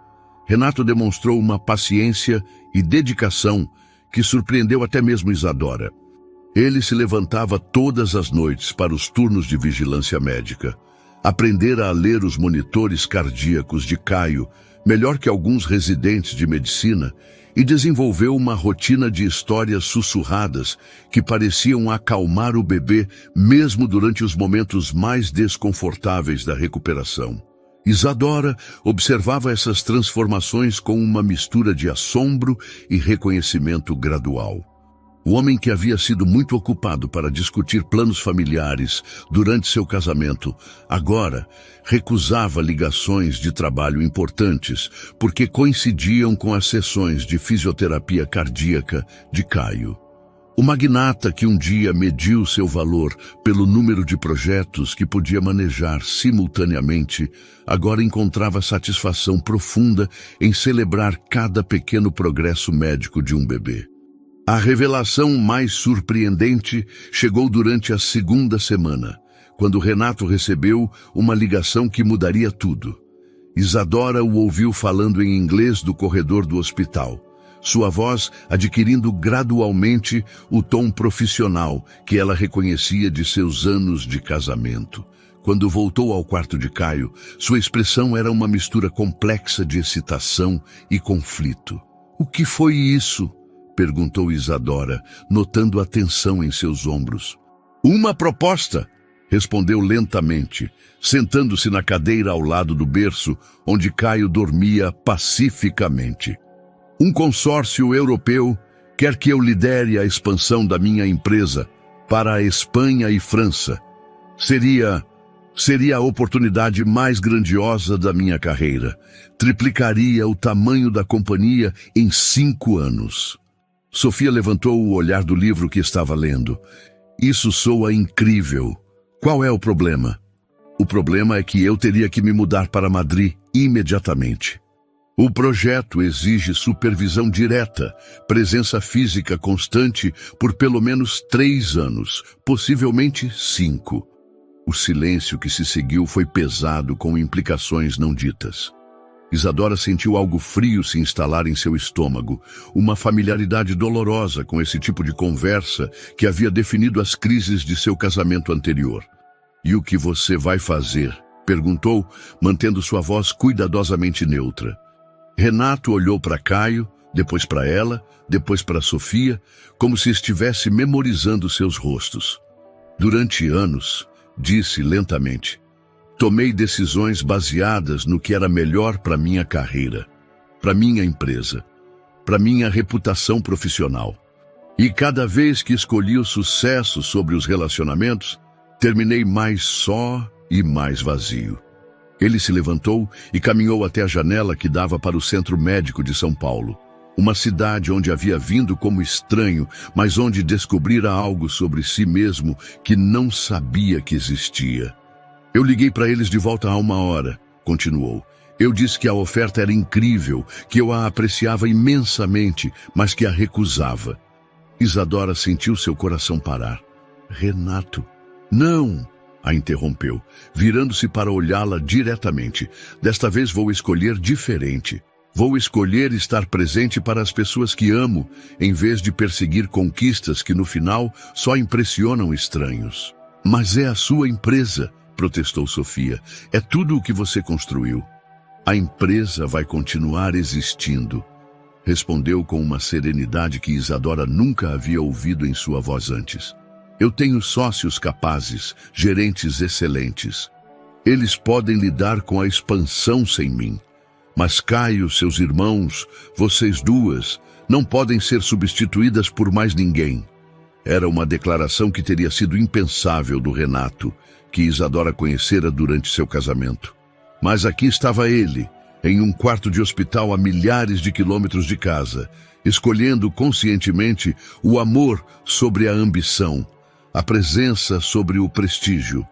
Renato demonstrou uma paciência e dedicação que surpreendeu até mesmo Isadora. Ele se levantava todas as noites para os turnos de vigilância médica. Aprendera a ler os monitores cardíacos de Caio, melhor que alguns residentes de medicina, e desenvolveu uma rotina de histórias sussurradas que pareciam acalmar o bebê mesmo durante os momentos mais desconfortáveis da recuperação. Isadora observava essas transformações com uma mistura de assombro e reconhecimento gradual. O homem que havia sido muito ocupado para discutir planos familiares durante seu casamento, agora recusava ligações de trabalho importantes porque coincidiam com as sessões de fisioterapia cardíaca de Caio. O magnata que um dia mediu seu valor pelo número de projetos que podia manejar simultaneamente, agora encontrava satisfação profunda em celebrar cada pequeno progresso médico de um bebê. A revelação mais surpreendente chegou durante a 2ª semana, quando Renato recebeu uma ligação que mudaria tudo. Isadora o ouviu falando em inglês do corredor do hospital, sua voz adquirindo gradualmente o tom profissional que ela reconhecia de seus anos de casamento. Quando voltou ao quarto de Caio, sua expressão era uma mistura complexa de excitação e conflito. "O que foi isso?" perguntou Isadora, notando a tensão em seus ombros. "Uma proposta", respondeu lentamente, sentando-se na cadeira ao lado do berço, onde Caio dormia pacificamente. "Um consórcio europeu quer que eu lidere a expansão da minha empresa para a Espanha e França. Seria a oportunidade mais grandiosa da minha carreira. Triplicaria o tamanho da companhia em 5 anos. Sofia levantou o olhar do livro que estava lendo. "Isso soa incrível. Qual é o problema?" "O problema é que eu teria que me mudar para Madrid imediatamente. O projeto exige supervisão direta, presença física constante por pelo menos 3 anos, possivelmente 5. O silêncio que se seguiu foi pesado com implicações não ditas. Isadora sentiu algo frio se instalar em seu estômago, uma familiaridade dolorosa com esse tipo de conversa que havia definido as crises de seu casamento anterior. "E o que você vai fazer?" perguntou, mantendo sua voz cuidadosamente neutra. Renato olhou para Caio, depois para ela, depois para Sofia, como se estivesse memorizando seus rostos. "Durante anos", disse lentamente, "tomei decisões baseadas no que era melhor para minha carreira, para minha empresa, para minha reputação profissional. E cada vez que escolhi o sucesso sobre os relacionamentos, terminei mais só e mais vazio." Ele se levantou e caminhou até a janela que dava para o Centro Médico de São Paulo, uma cidade onde havia vindo como estranho, mas onde descobrira algo sobre si mesmo que não sabia que existia. "Eu liguei para eles de volta há 1 hora", continuou. "Eu disse que a oferta era incrível, que eu a apreciava imensamente, mas que a recusava." Isadora sentiu seu coração parar. "Renato." "Não!" a interrompeu, virando-se para olhá-la diretamente. "Desta vez vou escolher diferente. Vou escolher estar presente para as pessoas que amo, em vez de perseguir conquistas que no final só impressionam estranhos." "Mas é a sua empresa", protestou Sofia. "É tudo o que você construiu." "A empresa vai continuar existindo", respondeu com uma serenidade que Isadora nunca havia ouvido em sua voz antes. "Eu tenho sócios capazes, gerentes excelentes. Eles podem lidar com a expansão sem mim. Mas Caio, seus irmãos, vocês duas, não podem ser substituídas por mais ninguém. Era uma declaração que teria sido impensável do Renato, que Isadora conhecera durante seu casamento. Mas aqui estava ele, em um quarto de hospital a milhares de quilômetros de casa, escolhendo conscientemente o amor sobre a ambição, a presença sobre o prestígio.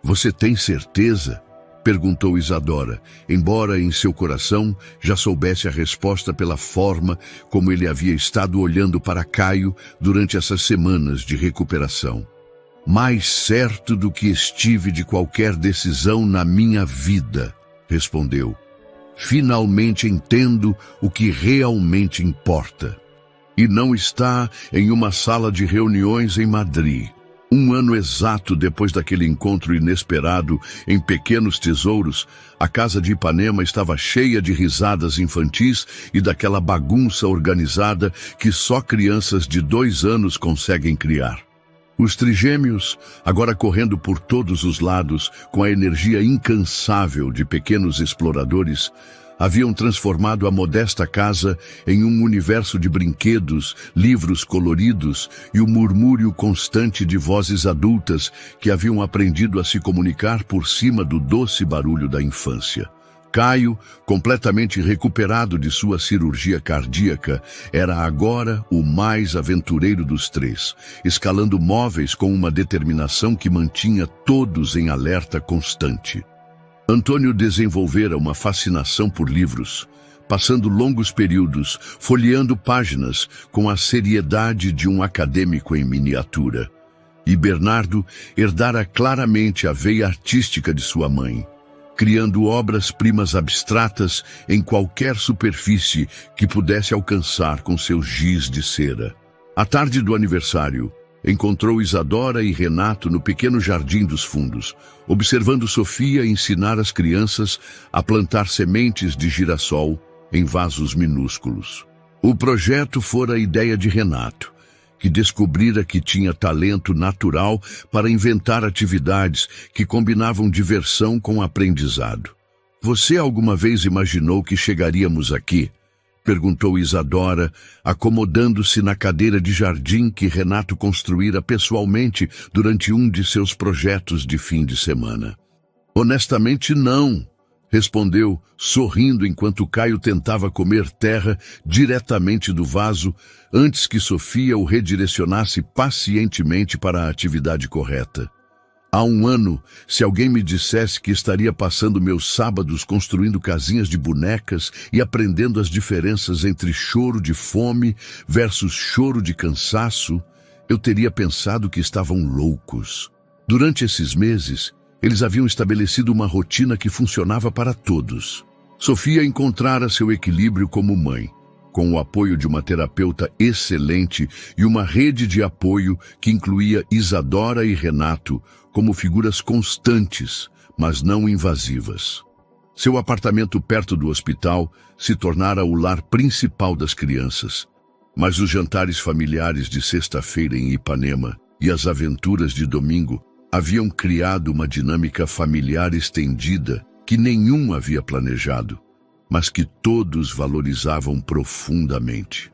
Você tem certeza? Perguntou Isadora, embora em seu coração já soubesse a resposta pela forma como ele havia estado olhando para Caio durante essas semanas de recuperação. Mais certo do que estive de qualquer decisão na minha vida, respondeu. Finalmente entendo o que realmente importa. E não está em uma sala de reuniões em Madrid. Um ano exato depois daquele encontro inesperado em Pequenos Tesouros, a casa de Ipanema estava cheia de risadas infantis e daquela bagunça organizada que só crianças de 2 anos conseguem criar. Os trigêmeos, agora correndo por todos os lados com a energia incansável de pequenos exploradores, haviam transformado a modesta casa em um universo de brinquedos, livros coloridos e o murmúrio constante de vozes adultas que haviam aprendido a se comunicar por cima do doce barulho da infância. Caio, completamente recuperado de sua cirurgia cardíaca, era agora o mais aventureiro dos 3, escalando móveis com uma determinação que mantinha todos em alerta constante. Antônio desenvolvera uma fascinação por livros, passando longos períodos folheando páginas com a seriedade de um acadêmico em miniatura. E Bernardo herdara claramente a veia artística de sua mãe, criando obras-primas abstratas em qualquer superfície que pudesse alcançar com seu giz de cera. À tarde do aniversário, encontrou Isadora e Renato no pequeno jardim dos fundos, observando Sofia ensinar as crianças a plantar sementes de girassol em vasos minúsculos. O projeto fora a ideia de Renato, que descobrira que tinha talento natural para inventar atividades que combinavam diversão com aprendizado. Você alguma vez imaginou que chegaríamos aqui? Perguntou Isadora, acomodando-se na cadeira de jardim que Renato construíra pessoalmente durante um de seus projetos de fim de semana. Honestamente, não, respondeu, sorrindo enquanto Caio tentava comer terra diretamente do vaso antes que Sofia o redirecionasse pacientemente para a atividade correta. Há 1 ano, se alguém me dissesse que estaria passando meus sábados construindo casinhas de bonecas e aprendendo as diferenças entre choro de fome versus choro de cansaço, eu teria pensado que estavam loucos. Durante esses meses, eles haviam estabelecido uma rotina que funcionava para todos. Sofia encontrara seu equilíbrio como mãe, com o apoio de uma terapeuta excelente e uma rede de apoio que incluía Isadora e Renato como figuras constantes, mas não invasivas. Seu apartamento perto do hospital se tornara o lar principal das crianças, mas os jantares familiares de sexta-feira em Ipanema e as aventuras de domingo haviam criado uma dinâmica familiar estendida que nenhum havia planejado, mas que todos valorizavam profundamente.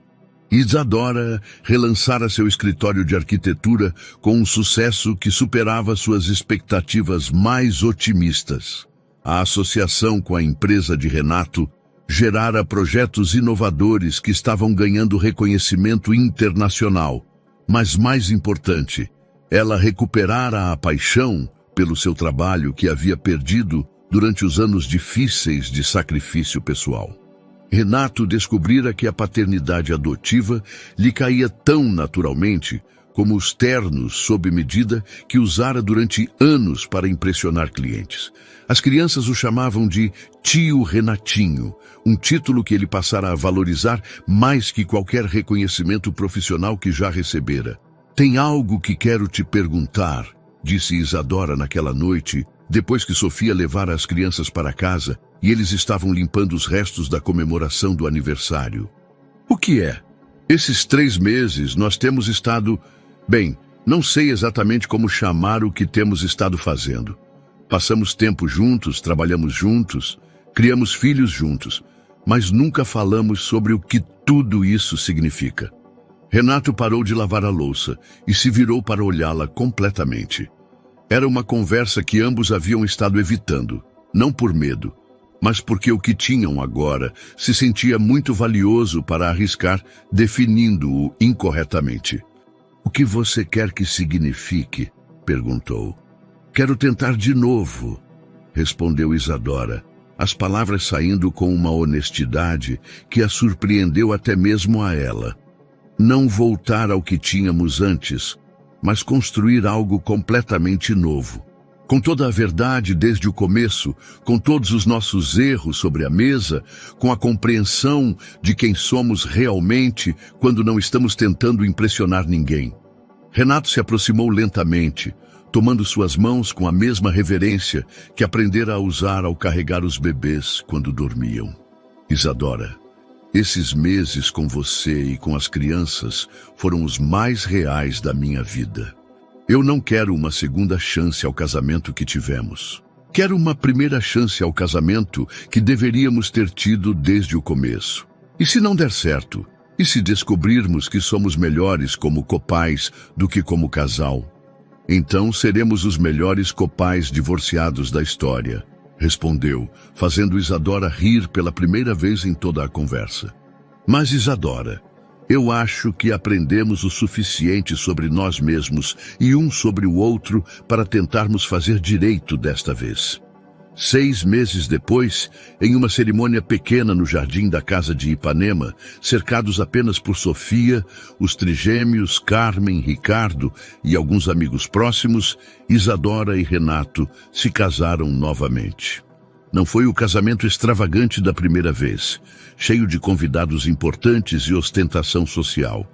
Isadora relançara seu escritório de arquitetura com um sucesso que superava suas expectativas mais otimistas. A associação com a empresa de Renato gerara projetos inovadores que estavam ganhando reconhecimento internacional. Mas mais importante, ela recuperara a paixão pelo seu trabalho que havia perdido durante os anos difíceis de sacrifício pessoal. Renato descobrira que a paternidade adotiva lhe caía tão naturalmente como os ternos sob medida que usara durante anos para impressionar clientes. As crianças o chamavam de Tio Renatinho, um título que ele passara a valorizar mais que qualquer reconhecimento profissional que já recebera. Tem algo que quero te perguntar, disse Isadora naquela noite, depois que Sofia levara as crianças para casa e eles estavam limpando os restos da comemoração do aniversário. O que é? Esses 3 meses nós temos estado... Bem, não sei exatamente como chamar o que temos estado fazendo. Passamos tempo juntos, trabalhamos juntos. Criamos filhos juntos, mas nunca falamos sobre o que tudo isso significa. Renato parou de lavar a louça e se virou para olhá-la completamente. Era uma conversa que ambos haviam estado evitando, não por medo, mas porque o que tinham agora se sentia muito valioso para arriscar, definindo-o incorretamente. "O que você quer que signifique?" perguntou. "Quero tentar de novo", respondeu Isadora, as palavras saindo com uma honestidade que a surpreendeu até mesmo a ela. "Não voltar ao que tínhamos antes, mas construir algo completamente novo. Com toda a verdade desde o começo, com todos os nossos erros sobre a mesa, com a compreensão de quem somos realmente quando não estamos tentando impressionar ninguém." Renato se aproximou lentamente, tomando suas mãos com a mesma reverência que aprendera a usar ao carregar os bebês quando dormiam. "Isadora, esses meses com você e com as crianças foram os mais reais da minha vida. Eu não quero uma segunda chance ao casamento que tivemos. Quero uma primeira chance ao casamento que deveríamos ter tido desde o começo. E se não der certo? E se descobrirmos que somos melhores como copais do que como casal? Então seremos os melhores copais divorciados da história", respondeu, fazendo Isadora rir pela primeira vez em toda a conversa. "Mas, Isadora, eu acho que aprendemos o suficiente sobre nós mesmos e um sobre o outro para tentarmos fazer direito desta vez." 6 meses depois, em uma cerimônia pequena no jardim da casa de Ipanema, cercados apenas por Sofia, os trigêmeos, Carmen, Ricardo e alguns amigos próximos, Isadora e Renato se casaram novamente. Não foi o casamento extravagante da primeira vez, cheio de convidados importantes e ostentação social.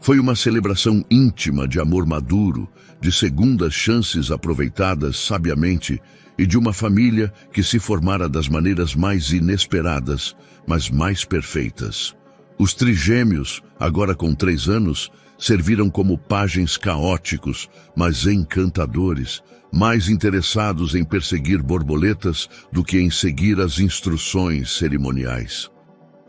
Foi uma celebração íntima de amor maduro, de segundas chances aproveitadas sabiamente e de uma família que se formara das maneiras mais inesperadas, mas mais perfeitas. Os trigêmeos, agora com 3 anos, serviram como pajens caóticos, mas encantadores, mais interessados em perseguir borboletas do que em seguir as instruções cerimoniais.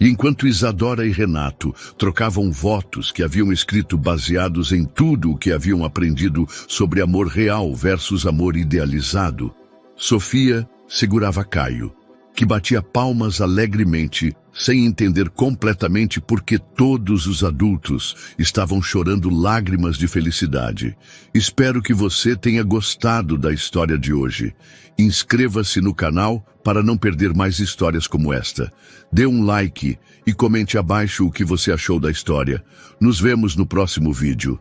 E enquanto Isadora e Renato trocavam votos que haviam escrito baseados em tudo o que haviam aprendido sobre amor real versus amor idealizado, Sofia segurava Caio, que batia palmas alegremente, sem entender completamente por que todos os adultos estavam chorando lágrimas de felicidade. Espero que você tenha gostado da história de hoje. Inscreva-se no canal para não perder mais histórias como esta. Dê um like e comente abaixo o que você achou da história. Nos vemos no próximo vídeo.